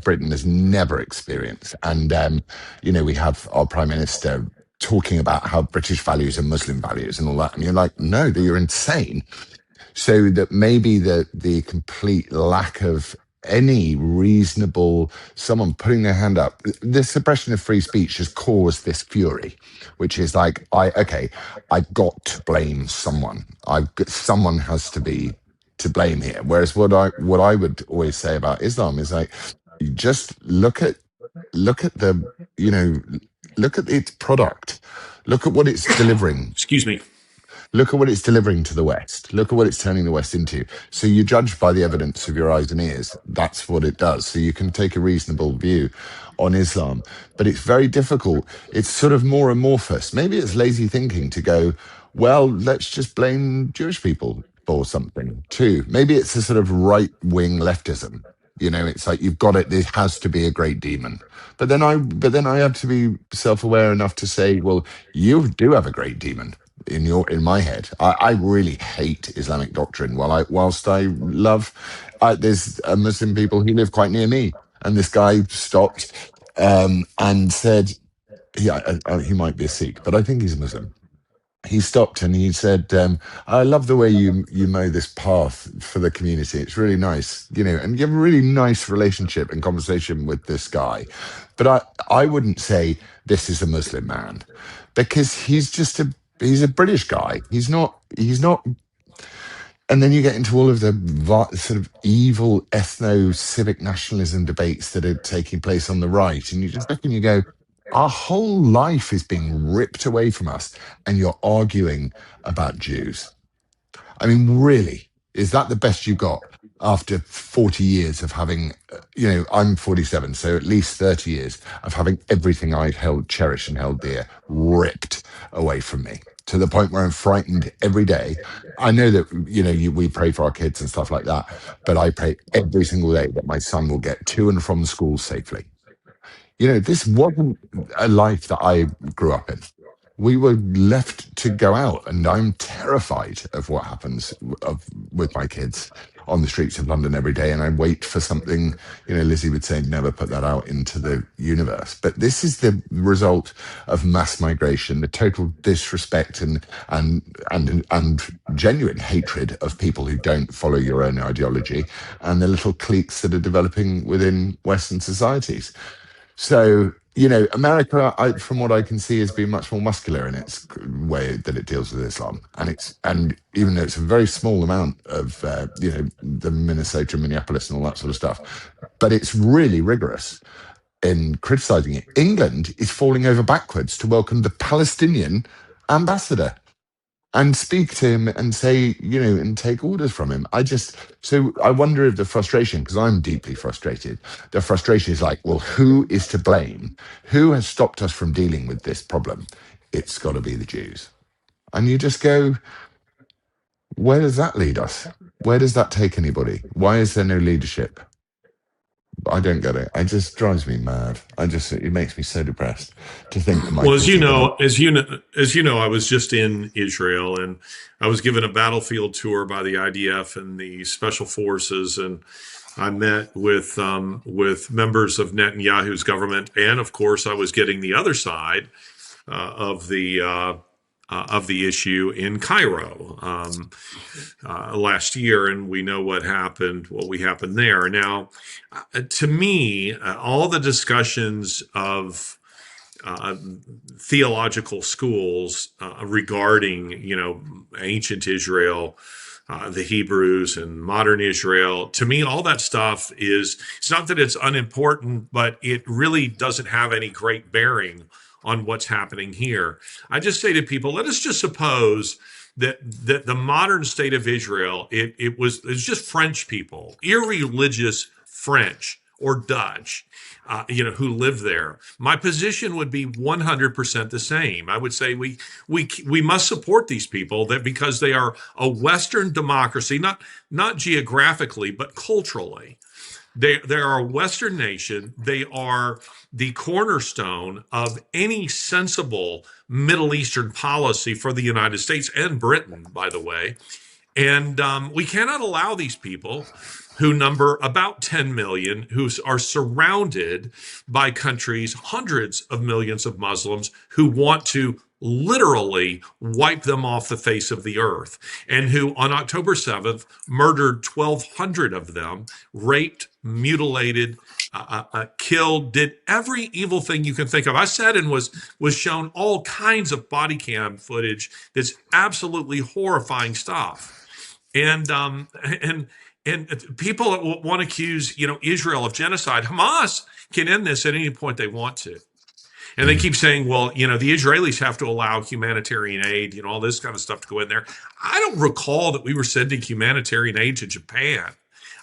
Britain has never experienced. And we have our Prime Minister talking about how British values are Muslim values and all that. And you're like, no, you're insane. So that maybe the complete lack of any reasonable someone putting their hand up, the suppression of free speech has caused this fury, which is like, I got to blame someone. Someone has to be to blame here. Whereas what I would always say about Islam is like, you just look at the, you know, look at its product, look at what it's delivering. Excuse me. Look at what it's delivering to the West. Look at what it's turning the West into. So you judge by the evidence of your eyes and ears. That's what it does. So you can take a reasonable view on Islam, but it's very difficult. It's sort of more amorphous. Maybe it's lazy thinking to go, well, let's just blame Jewish people for something too. Maybe it's a sort of right-wing leftism. You know, it's like you've got it. There has to be a great demon. But then I have to be self-aware enough to say, well, you do have a great demon in my head. I really hate Islamic doctrine. Whilst I love, there's Muslim people who live quite near me, and this guy stopped and said, he might be a Sikh, but I think he's a Muslim. He stopped and he said, I love the way you mow this path for the community. It's really nice, you know, and you have a really nice relationship and conversation with this guy. But I wouldn't say this is a Muslim man, because he's a British guy. He's not. And then you get into all of the sort of evil ethno-civic nationalism debates that are taking place on the right. And you just look and you go, our whole life is being ripped away from us, and you're arguing about Jews. I mean, really, is that the best you got after 40 years of having, I'm 47, so at least 30 years of having everything I held, cherished, and held dear ripped away from me, to the point where I'm frightened every day. I know that, we pray for our kids and stuff like that, but I pray every single day that my son will get to and from school safely. This wasn't a life that I grew up in. We were left to go out, and I'm terrified of what happens with my kids on the streets of London every day. And I wait for something, Lizzie would say, never put that out into the universe. But this is the result of mass migration, the total disrespect and genuine hatred of people who don't follow your own ideology, and the little cliques that are developing within Western societies. So, America, from what I can see, has been much more muscular in its way that it deals with Islam, and even though it's a very small amount of, the Minnesota, Minneapolis, and all that sort of stuff, but it's really rigorous in criticizing it. England is falling over backwards to welcome the Palestinian ambassador and speak to him and say, and take orders from him. So I wonder if the frustration, because I'm deeply frustrated, the frustration is like, well, who is to blame? Who has stopped us from dealing with this problem? It's got to be the Jews. And you just go, where does that lead us? Where does that take anybody? Why is there no leadership? I don't get it. It just drives me mad. It makes me so depressed to think that my Well, kids are going to. as you know, I was just in Israel, and I was given a battlefield tour by the IDF and the Special Forces, and I met with members of Netanyahu's government, and of course, I was getting the other side of the issue in Cairo last year, and we know what happened there. Now, to me, all the discussions of theological schools regarding, ancient Israel, the Hebrews and modern Israel. To me, all that stuff it's not that it's unimportant, but it really doesn't have any great bearing on what's happening here. I just say to people, let us just suppose that the modern state of Israel, it's just French people, irreligious French or Dutch, who live there. My position would be 100% the same. I would say we must support these people because they are a Western democracy, not geographically, but culturally. They are a Western nation. They are the cornerstone of any sensible Middle Eastern policy for the United States and Britain, by the way. And we cannot allow these people who number about 10 million, who are surrounded by countries, hundreds of millions of Muslims who want to literally wipe them off the face of the earth, and who on October 7th murdered 1,200 of them, raped, mutilated, killed, did every evil thing you can think of. I sat and was shown all kinds of body cam footage that's absolutely horrifying stuff. And people want to accuse Israel of genocide. Hamas can end this at any point they want to. And they keep saying, well, the Israelis have to allow humanitarian aid, all this kind of stuff to go in there. I don't recall that we were sending humanitarian aid to Japan.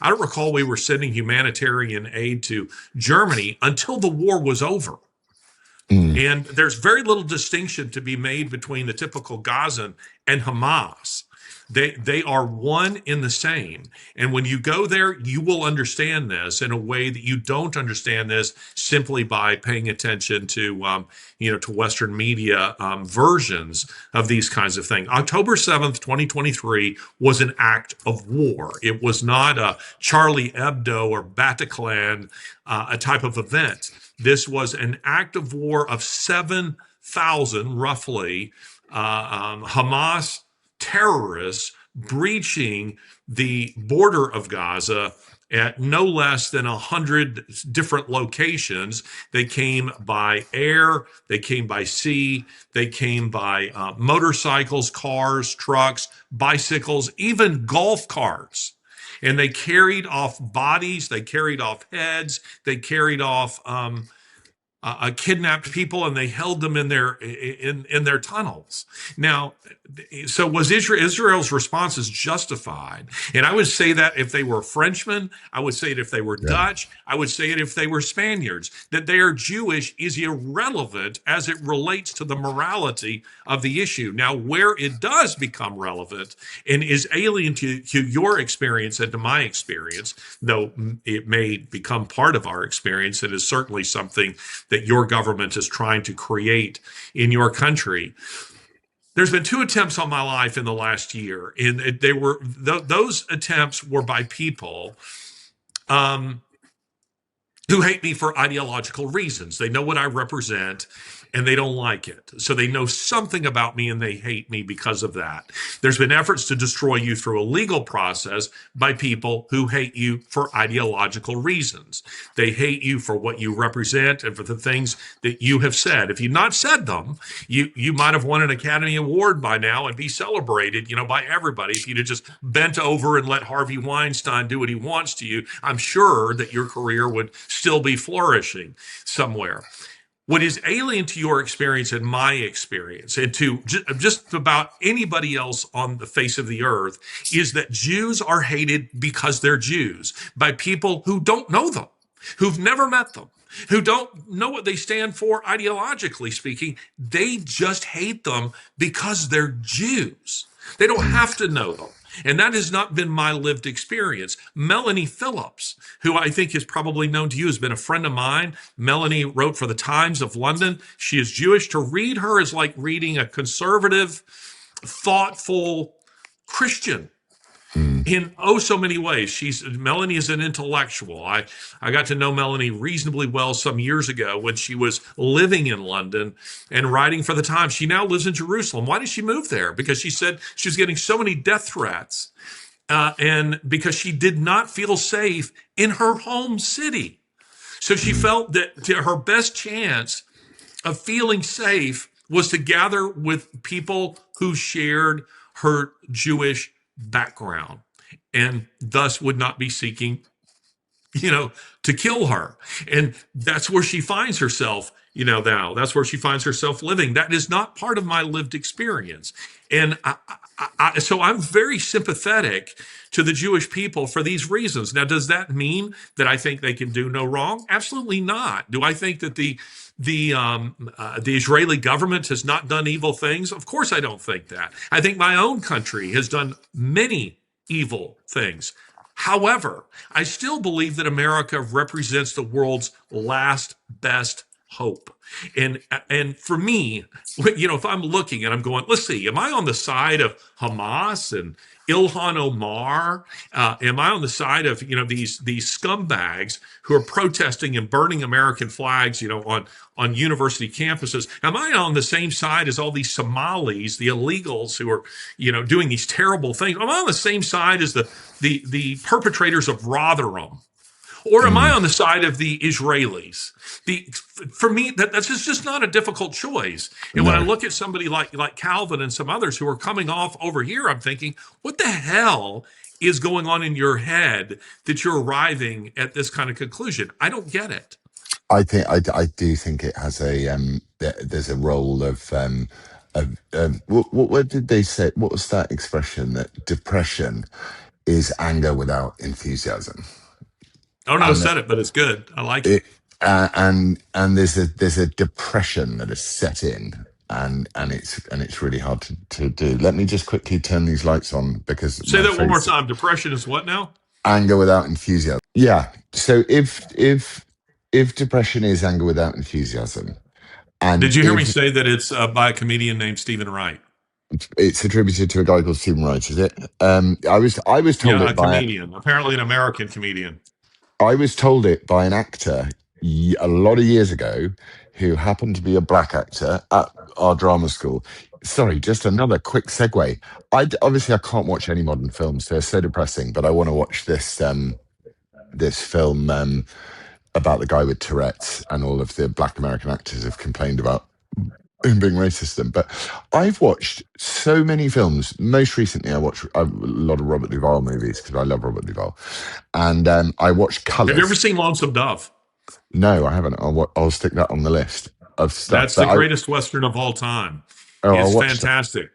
I don't recall we were sending humanitarian aid to Germany until the war was over. And there's very little distinction to be made between the typical Gazan and Hamas. They are one in the same. And when you go there, you will understand this in a way that you don't understand this simply by paying attention to to Western media versions of these kinds of things. October 7th, 2023 was an act of war. It was not a Charlie Hebdo or Bataclan, a type of event. This was an act of war of 7,000, roughly, Hamas terrorists breaching the border of Gaza at no less than 100 different locations. They came by air, they came by sea, they came by motorcycles, cars, trucks, bicycles, even golf carts. And they carried off bodies, they carried off heads, they carried off kidnapped people, and they held them in their tunnels. Now, so was Israel's response is justified? And I would say that if they were Frenchmen, I would say it if they were Dutch, I would say it if they were Spaniards. That they are Jewish is irrelevant as it relates to the morality of the issue. Now, where it does become relevant and is alien to your experience and to my experience, though it may become part of our experience, it is certainly something that your government is trying to create in your country. There's been 2 attempts on my life in the last year, and those attempts were by people who hate me for ideological reasons. They know what I represent, and they don't like it. So they know something about me, and they hate me because of that. There's been efforts to destroy you through a legal process by people who hate you for ideological reasons. They hate you for what you represent and for the things that you have said. If you've not said them, you might have won an Academy Award by now and be celebrated, by everybody. If you'd have just bent over and let Harvey Weinstein do what he wants to you, I'm sure that your career would still be flourishing somewhere. What is alien to your experience and my experience, and to just about anybody else on the face of the earth, is that Jews are hated because they're Jews by people who don't know them, who've never met them, who don't know what they stand for ideologically speaking. They just hate them because they're Jews. They don't have to know them. And that has not been my lived experience. Melanie Phillips, who I think is probably known to you, has been a friend of mine. Melanie wrote for the Times of London. She is Jewish. To read her is like reading a conservative, thoughtful Christian in so many ways. Melanie is an intellectual. I got to know Melanie reasonably well some years ago when she was living in London and writing for the Times. She now lives in Jerusalem. Why did she move there? Because she said she was getting so many death threats, and because she did not feel safe in her home city. So she felt that her best chance of feeling safe was to gather with people who shared her Jewish background, and thus would not be seeking, to kill her. And that's where she finds herself, now. That's where she finds herself living. That is not part of my lived experience. And so I'm very sympathetic to the Jewish people for these reasons. Now, does that mean that I think they can do no wrong? Absolutely not. Do I think that the Israeli government has not done evil things? Of course, I don't think that. I think my own country has done many evil things. However, I still believe that America represents the world's last best hope. And for me, if I'm looking and I'm going, let's see, am I on the side of Hamas and Ilhan Omar? Am I on the side of these scumbags who are protesting and burning American flags, on university campuses? Am I on the same side as all these Somalis, the illegals who are doing these terrible things? Am I on the same side as the perpetrators of Rotherham? Or am I Mm, on the side of the Israelis? For me, that's just not a difficult choice. And when I no. look at somebody like Calvin and some others who are coming off over here, I'm thinking, what the hell is going on in your head that you're arriving at this kind of conclusion? I don't get it. I do think it has there's a role of what did they say? What was that expression that depression is anger without enthusiasm? I don't know who And said it, but it's good. I like it. it and there's a depression that is set in, and it's really hard to do. Let me just quickly turn these lights on because Say my that one more face. time. Depression is what now? Anger without enthusiasm. Yeah. So if depression is anger without enthusiasm, and Did you hear me if say that it's by a comedian named Stephen Wright? it's attributed to a guy called Stephen Wright, is it? I was told Yeah, a it by comedian, apparently an American comedian. I was told it by an actor a lot of years ago who happened to be a black actor at our drama school. Sorry, just another quick segue. Obviously I can't watch any modern films; they're so depressing. But I want to watch this film about the guy with Tourette's, and all of the black American actors have complained about him being racist. Them, but I've watched so many films. Most recently, I watched a lot of Robert Duvall movies because I love Robert Duvall, and I watched Have you ever Colors. seen Lonesome Dove? No, I haven't. I'll stick that on the list of stuff. That's the greatest Western of all time. I It's watched fantastic.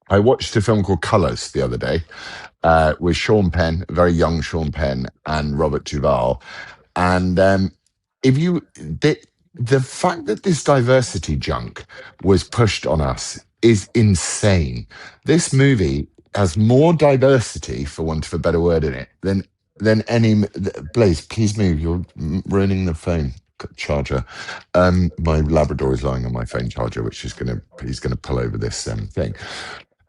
I watched a film called Colors the other day with Sean Penn, very young Sean Penn, and Robert Duvall. And if you the fact that this diversity junk was pushed on us is insane. This movie has more diversity, for want of a better word, in it than any. Blaze, please move. You're ruining the phone charger. My Labrador is lying on my phone charger, which is he's gonna pull over this thing.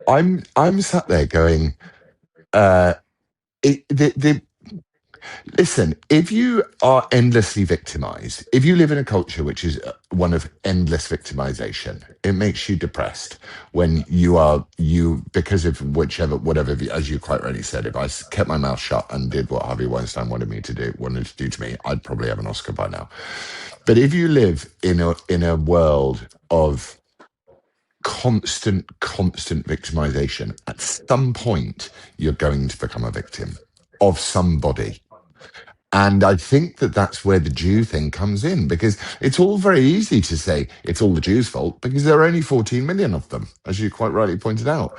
I'm sat there going, uh, the listen, if you are endlessly victimized, if you live in a culture which is one of endless victimization, it makes you depressed when because of whatever, as you quite rightly said, if I kept my mouth shut and did what Harvey Weinstein wanted to do to me, I'd probably have an Oscar by now. But if you live in a world of constant victimization, at some point, you're going to become a victim of somebody. And I think that that's where the Jew thing comes in, because it's all very easy to say it's all the Jews' fault because there are only 14 million of them, as you quite rightly pointed out.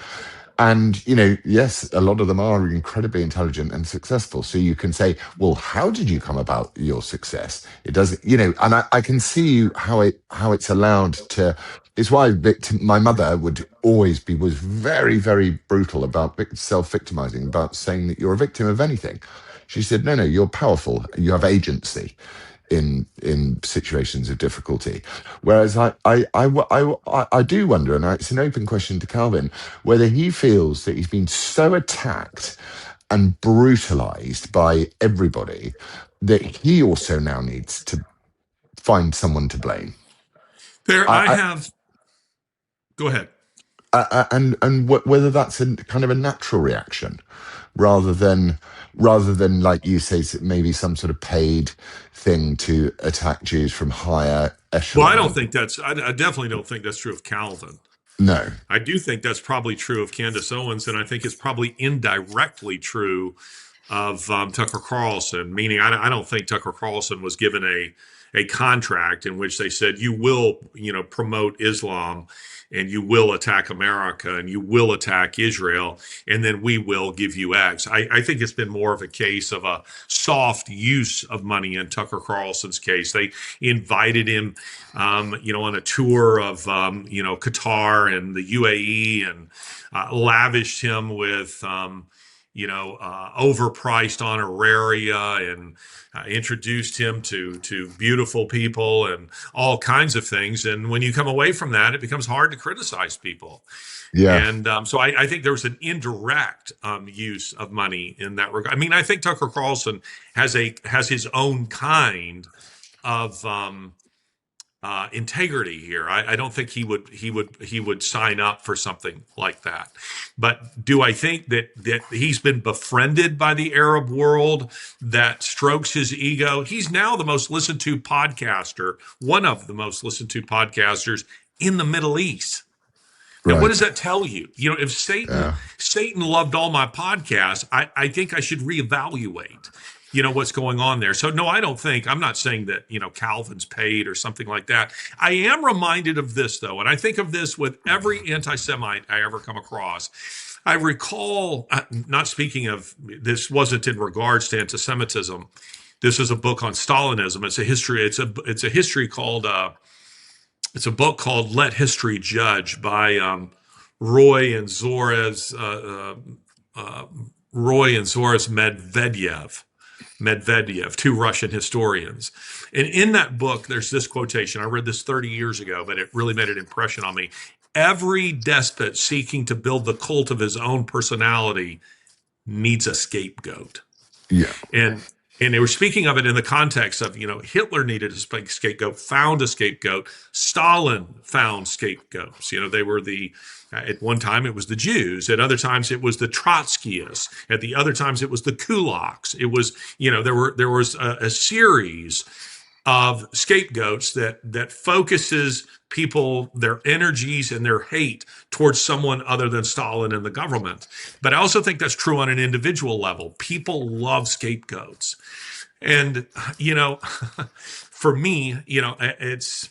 And, yes, a lot of them are incredibly intelligent and successful. So you can say, well, how did you come about your success? It doesn't, and I can see how it's allowed to. It's why my mother was very, very brutal about self-victimizing, about saying that you're a victim of anything. She said, no, you're powerful. You have agency in situations of difficulty. Whereas I do wonder, and it's an open question to Calvin, whether he feels that he's been so attacked and brutalized by everybody that he also now needs to find someone to blame. There, I I, have. Go ahead. Whether that's a kind of a natural reaction rather than like you say, maybe some sort of paid thing to attack Jews from higher Well, I echelons don't of. think that's. I definitely don't think that's true of Calvin. No. I do think that's probably true of Candace Owens, and I think it's probably indirectly true of Tucker Carlson. Meaning, I don't think Tucker Carlson was given a contract in which they said you will, promote Islam, and you will attack America, and you will attack Israel, and then we will give you X. I think it's been more of a case of a soft use of money in Tucker Carlson's case. They invited him, on a tour of, Qatar and the UAE, and lavished him with, overpriced honoraria, and introduced him to beautiful people and all kinds of things. And when you come away from that, it becomes hard to criticize people. Yeah. And so I think there was an indirect use of money in that regard. I mean, I think Tucker Carlson has his own kind of integrity here. I don't think he would sign up for something like that. But do I think that he's been befriended by the Arab world that strokes his ego? He's now the most listened to podcaster, one of the most listened to podcasters in the Middle East. Now, what Right. does that tell you? If Yeah. Satan loved all my podcasts, I think I should reevaluate, what's going on there. So no, I'm not saying that, Calvin's paid or something like that. I am reminded of this though, and I think of this with every anti-Semite I ever come across. I recall, not speaking of, this wasn't in regards to anti-Semitism. This is a book on Stalinism. It's a history. It's a history called. It's a book called "Let History Judge" by Roy and Zores Medvedev, two Russian historians. And in that book, there's this quotation. I read this 30 years ago, but it really made an impression on me. Every despot seeking to build the cult of his own personality needs a scapegoat. Yeah. And they were speaking of it in the context of, Hitler needed a scapegoat, found a scapegoat. Stalin found scapegoats. They were at one time it was the Jews. At other times it was the Trotskyists. At the other times it was the kulaks. It was, there was a series of scapegoats that focuses people, their energies and their hate towards someone other than Stalin and the government. But I also think that's true on an individual level. People love scapegoats. And, for me, it's,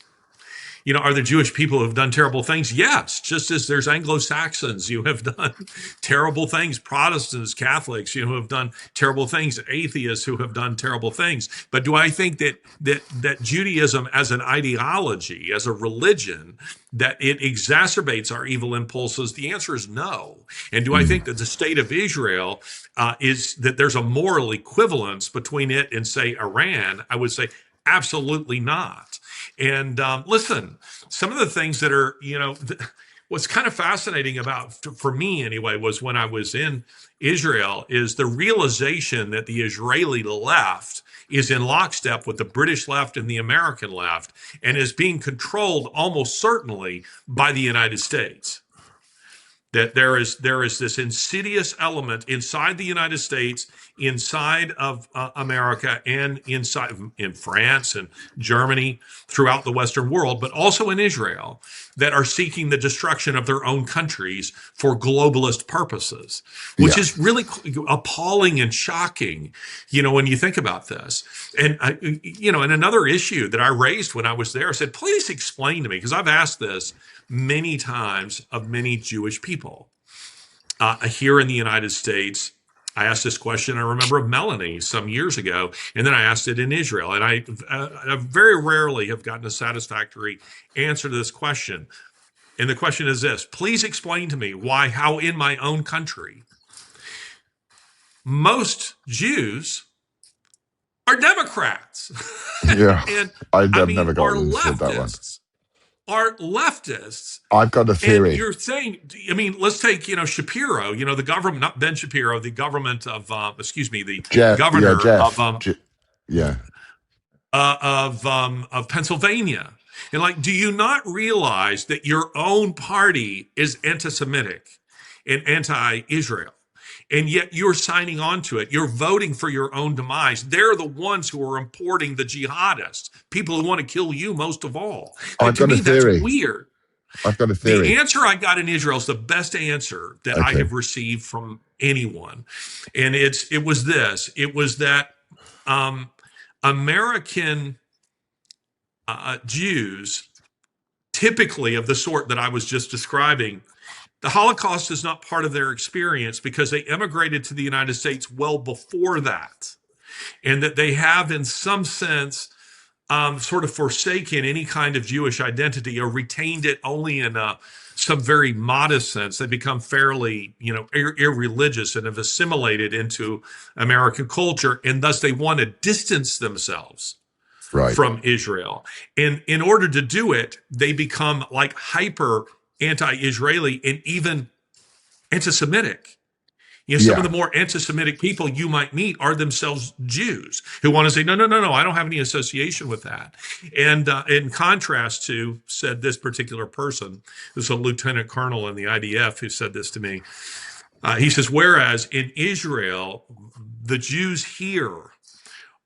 are there Jewish people who have done terrible things? Yes, just as there's Anglo-Saxons who have done terrible things, Protestants, Catholics, who have done terrible things, atheists who have done terrible things. But do I think that Judaism as an ideology, as a religion, that it exacerbates our evil impulses? The answer is no. And do I think that the state of Israel is that there's a moral equivalence between it and, say, Iran? I would say absolutely not. And listen, some of the things that are, what's kind of fascinating about, for me anyway, was when I was in Israel, is the realization that the Israeli left is in lockstep with the British left and the American left, and is being controlled almost certainly by the United States. That there is this insidious element inside the United States, inside of America, and inside in France and Germany, throughout the Western world, but also in Israel, that are seeking the destruction of their own countries for globalist purposes, which Yeah. is really appalling and shocking, when you think about this. And and another issue that I raised when I was there, I said, please explain to me, because I've asked this many times of many Jewish people here in the United States. I asked this question, I remember, of Melanie some years ago, and then I asked it in Israel. And I very rarely have gotten a satisfactory answer to this question. And the question is this: please explain to me how in my own country, most Jews are Democrats. Yeah. And I've I mean, never are gotten to that one. leftists. I've got a And theory. you're saying, let's take, Shapiro, the government, not Ben Shapiro, the government of, the governor Jeff. Yeah. of Pennsylvania. And do you not realize that your own party is anti-Semitic and anti-Israel? And yet you're signing on to it. You're voting for your own demise. They're the ones who are importing the jihadists, people who want to kill you most of all. I've To got a me, that's theory. weird. I've got a The theory. answer I got in Israel is the best answer that I Okay. have received from anyone. And it was this. It was that American Jews, typically of the sort that I was just describing, the Holocaust is not part of their experience because they immigrated to the United States well before that. And that they have, in some sense, sort of forsaken any kind of Jewish identity, or retained it only in a some very modest sense, they become fairly, irreligious and have assimilated into American culture, and thus they want to distance themselves Right. from Israel. And in order to do it, they become like hyper anti-Israeli and even anti-Semitic. Some of Yeah. the more anti-Semitic people you might meet are themselves Jews who want to say, no, no, no, no, I don't have any association with that. And in contrast to, said this particular person, who's a lieutenant colonel in the IDF, who said this to me. He says, whereas in Israel, the Jews here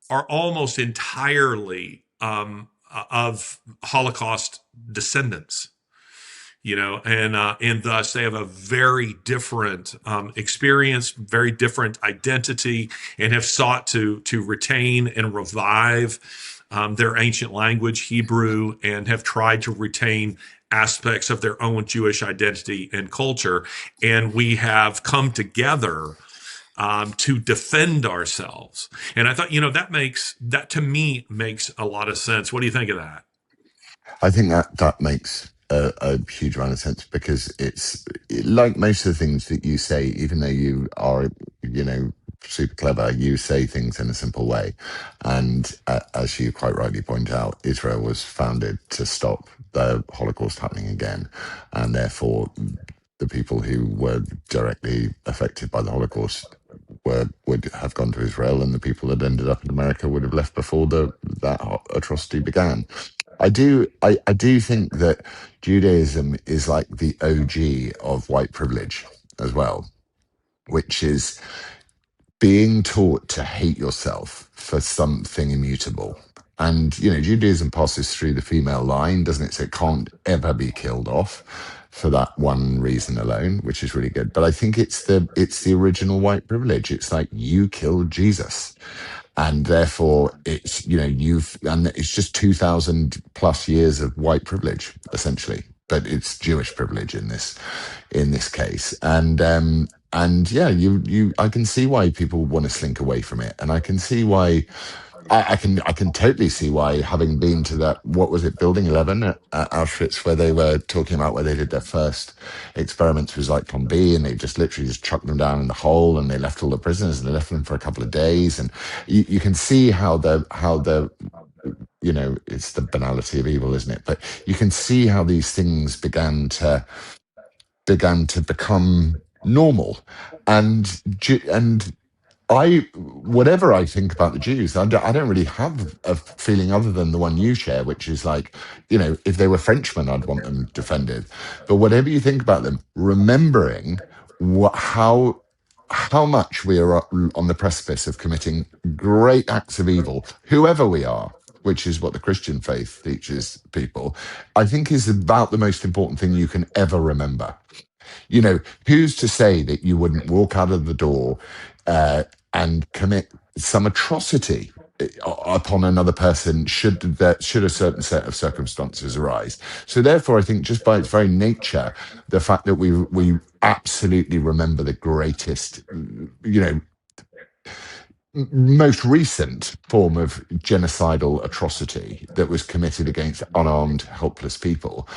are almost entirely of Holocaust descendants, and thus they have a very different experience, very different identity, and have sought to retain and revive their ancient language, Hebrew, and have tried to retain aspects of their own Jewish identity and culture. And we have come together to defend ourselves. And I thought, that to me makes a lot of sense. What do you think of that? I think that makes a huge amount of sense, because it's like most of the things that you say, even though you are, super clever, you say things in a simple way. And as you quite rightly point out, Israel was founded to stop the Holocaust happening again. And therefore, the people who were directly affected by the Holocaust would have gone to Israel, and the people that ended up in America would have left before that atrocity began. I do think that Judaism is like the OG of white privilege as well, which is being taught to hate yourself for something immutable. And, Judaism passes through the female line, doesn't it? So it can't ever be killed off for that one reason alone, which is really good. But I think it's the original white privilege. It's like, you killed Jesus. And therefore it's, and it's just 2000 plus years of white privilege, essentially. But it's Jewish privilege in this case. And yeah, I can see why people want to slink away from it. And I can see why I can totally see why, having been to that, what was it, Building 11 at Auschwitz, where they were talking about where they did their first experiments with Zyklon B, and they just literally just chucked them down in the hole, and they left all the prisoners, and they left them for a couple of days. And you can see how the it's the banality of evil, isn't it? But you can see how these things began to become normal. And whatever I think about the Jews, I don't really have a feeling other than the one you share, which is like, if they were Frenchmen, I'd want them defended. But whatever you think about them, remembering how much we are on the precipice of committing great acts of evil, whoever we are, which is what the Christian faith teaches people, I think is about the most important thing you can ever remember. Who's to say that you wouldn't walk out of the door and commit some atrocity upon another person should a certain set of circumstances arise? So therefore, I think just by its very nature, the fact that we absolutely remember the greatest, most recent form of genocidal atrocity that was committed against unarmed, helpless people,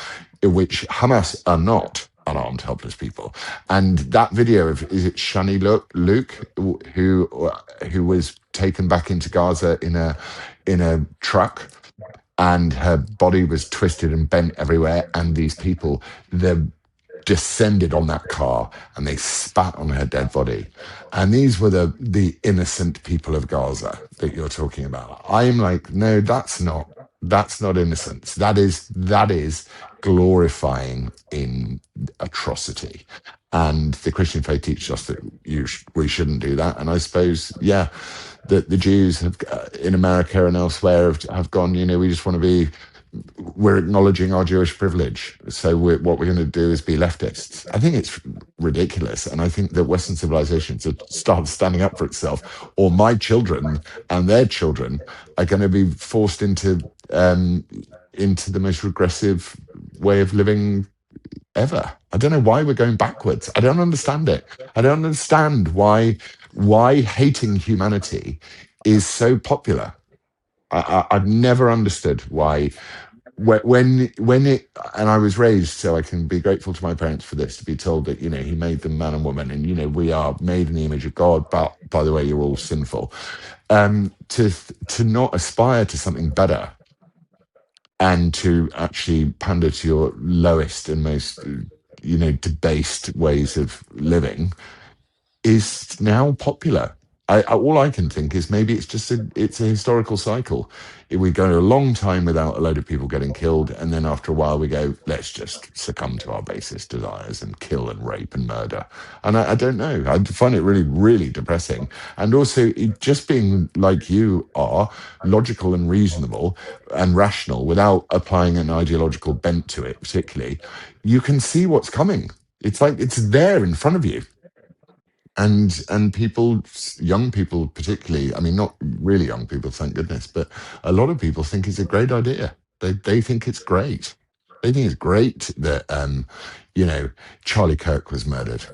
which Hamas are not unarmed, helpless people. And that video of, is it Shani Luke, who was taken back into Gaza in a truck, and her body was twisted and bent everywhere, and these people, they descended on that car and they spat on her dead body. And these were the innocent people of Gaza that you're talking about. I'm like, no, that's not innocence. That is glorifying in atrocity. And the Christian faith teaches us that we shouldn't do that. And I suppose, yeah, that the Jews have in America and elsewhere have gone, we just want to be, we're acknowledging our Jewish privilege. So what we're going to do is be leftists. I think it's ridiculous. And I think that Western civilization should start standing up for itself, or my children and their children are going to be forced into the most regressive way of living ever. I don't know why we're going backwards. I don't understand it. I don't understand why hating humanity is so popular. I've never understood why when it, and I was raised, so I can be grateful to my parents for this, to be told that, he made them man and woman, and we are made in the image of God, but by the way, you're all sinful. To not aspire to something better, and to actually pander to your lowest and most debased ways of living, is now popular. All I can think is maybe it's a historical cycle. We go a long time without a load of people getting killed, and then after a while we go, let's just succumb to our basest desires and kill and rape and murder. And I don't know. I find it really, really depressing. And also, just being like you are, logical and reasonable and rational, without applying an ideological bent to it, particularly, you can see what's coming. It's like it's there in front of you. And people, young people particularly, I mean, not really young people, thank goodness, but a lot of people think it's a great idea. They think it's great. They think it's great that Charlie Kirk was murdered.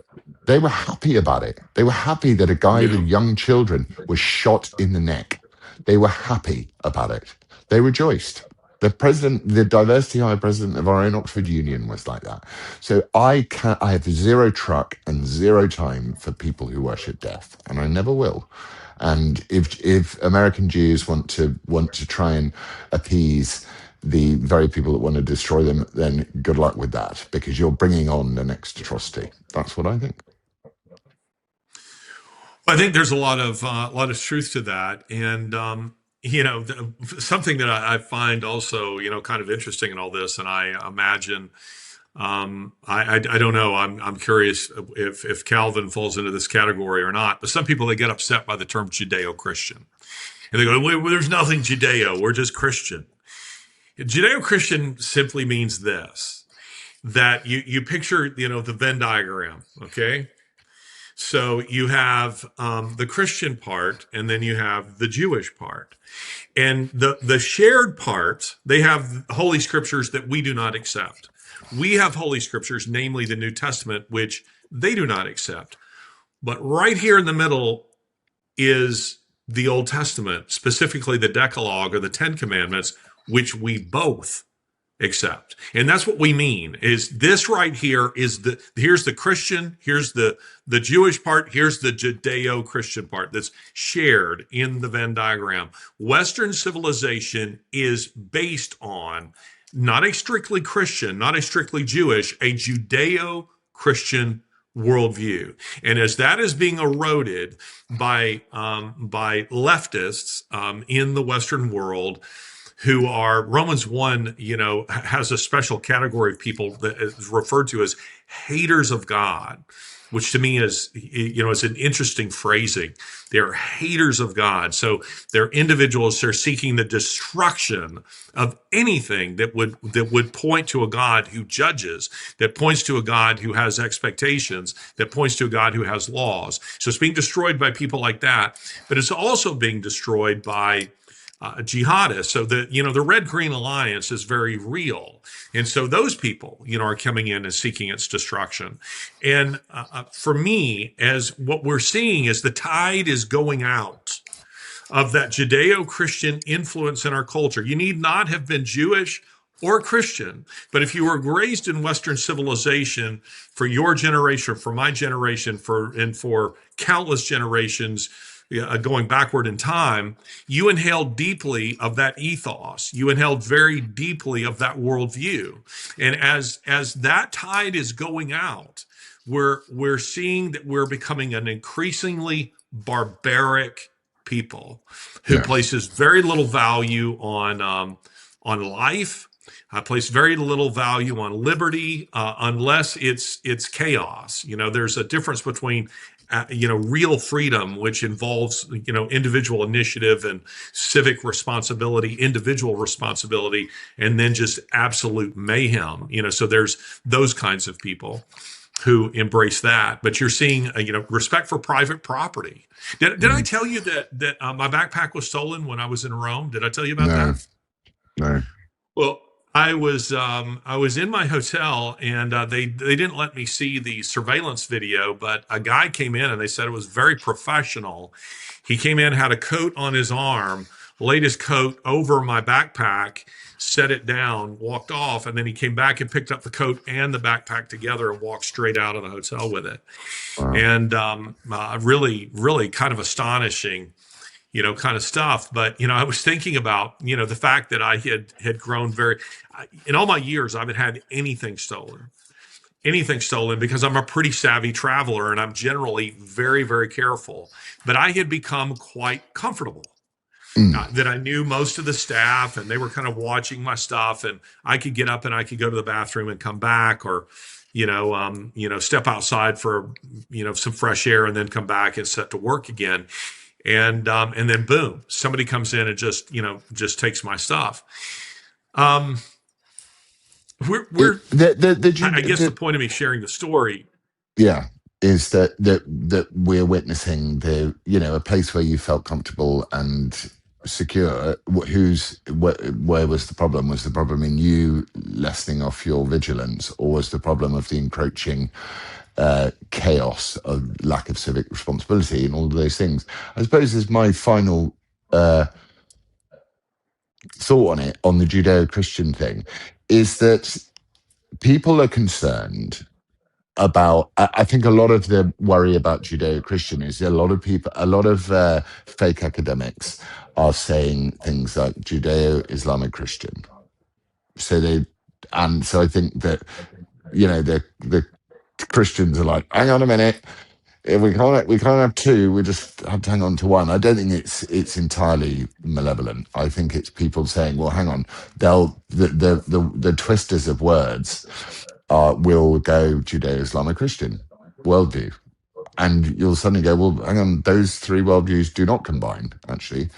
They were happy about it. They were happy that a guy Yeah. with young children was shot in the neck. They were happy about it. They rejoiced. The diversity high president of our own Oxford Union was like that. So I have zero truck and zero time for people who worship death, and I never will. And if American Jews want to try and appease the very people that want to destroy them, then good luck with that, because you're bringing on the next atrocity. That's what I think. I think there's a lot of truth to that, and something that I find also kind of interesting in all this, and I imagine I don't know. I'm curious if Calvin falls into this category or not. But some people, they get upset by the term Judeo-Christian, and they go, well, "There's nothing Judeo. We're just Christian." Judeo-Christian simply means this: that you picture the Venn diagram, okay? So you have the Christian part, and then you have the Jewish part. And the shared parts, they have holy scriptures that we do not accept. We have holy scriptures, namely the New Testament, which they do not accept. But right here in the middle is the Old Testament, specifically the Decalogue or the Ten Commandments, which we both accept. And that's what we mean, is this right here is here's the Christian, here's the Jewish part, here's the Judeo-Christian part that's shared in the Venn diagram. Western civilization is based on not a strictly Christian, not a strictly Jewish, a Judeo-Christian worldview. And as that is being eroded by leftists in the Western world, who are Romans 1, has a special category of people that is referred to as haters of God, which to me is, it's an interesting phrasing. They're haters of God. So they're individuals that are seeking the destruction of anything that would point to a God who judges, that points to a God who has expectations, that points to a God who has laws. So it's being destroyed by people like that, but it's also being destroyed by jihadists. So the Red Green Alliance is very real. And so those people, are coming in and seeking its destruction. And for me, as what we're seeing is the tide is going out of that Judeo-Christian influence in our culture. You need not have been Jewish or Christian, but if you were raised in Western civilization, for your generation, for my generation, for countless generations, going backward in time, you inhaled deeply of that ethos. You inhaled very deeply of that worldview. And as that tide is going out, we're seeing that we're becoming an increasingly barbaric people who Yeah. places very little value on life. Place very little value on liberty unless it's chaos. There's a difference between real freedom, which involves individual initiative and civic responsibility, individual responsibility, and then just absolute mayhem. So there's those kinds of people who embrace that. But you're seeing respect for private property. Did I Mm. tell you that my backpack was stolen when I was in Rome? Did I tell you about No, that? no. Well, I was in my hotel, and they didn't let me see the surveillance video, but a guy came in and they said it was very professional. He came in, had a coat on his arm, laid his coat over my backpack, set it down, walked off, and then he came back and picked up the coat and the backpack together and walked straight out of the hotel with it. Wow. And really, really kind of astonishing, kind of stuff. But I was thinking about the fact that I had grown very, in all my years, I haven't had anything stolen because I'm a pretty savvy traveler and I'm generally very, very careful. But I had become quite comfortable Mm. that I knew most of the staff and they were kind of watching my stuff, and I could get up and I could go to the bathroom and come back, or step outside for some fresh air and then come back and set to work again. And then boom, somebody comes in and just takes my stuff. Um, we're I guess the point of me sharing the story, yeah, is that we're witnessing a place where you felt comfortable and secure. Where was the problem? Was the problem in you lessening off your vigilance, or was the problem of the encroaching chaos of lack of civic responsibility and all of those things? I suppose is my final thought on it, on the Judeo-Christian thing, is that people are concerned about. I think a lot of the worry about Judeo-Christian is a lot of fake academics are saying things like Judeo-Islamic Christian. So I think that the Christians are like, hang on a minute, if we can't have two, we just have to hang on to one. I don't think it's entirely malevolent. I think it's people saying, well, hang on, the twisters of words will go Judeo-Islamic Christian worldview. And you'll suddenly go, well, hang on, those three worldviews do not combine, actually.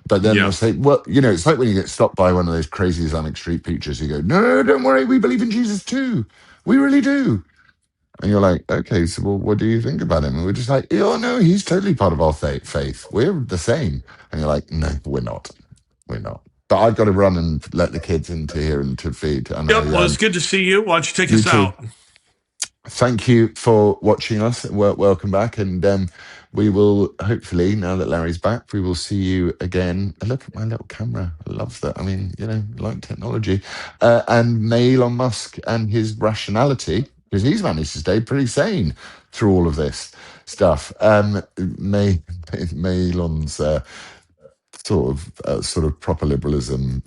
But then they'll yeah. say, well, it's like when you get stopped by one of those crazy Islamic street preachers, you go, no, don't worry, we believe in Jesus too. We really do. And you're like, okay, so well, what do you think about him? And we're just like, oh, no, he's totally part of our faith. We're the same. And you're like, no, we're not. We're not. But I've got to run and let the kids into here and to feed. And Yep. Well, it's good to see you. Why don't you take you us too. out? Thank you for watching us. Welcome back. And we will hopefully, now that Larry's back, we will see you again. Look at my little camera. I love that. I mean, like technology. And may Elon Musk and his rationality, because he's managed to stay pretty sane through all of this stuff. May Elon's sort of proper liberalism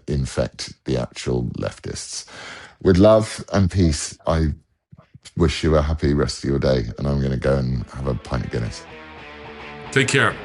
infect the actual leftists. With love and peace, I wish you a happy rest of your day, and I'm going to go and have a pint of Guinness. Take care.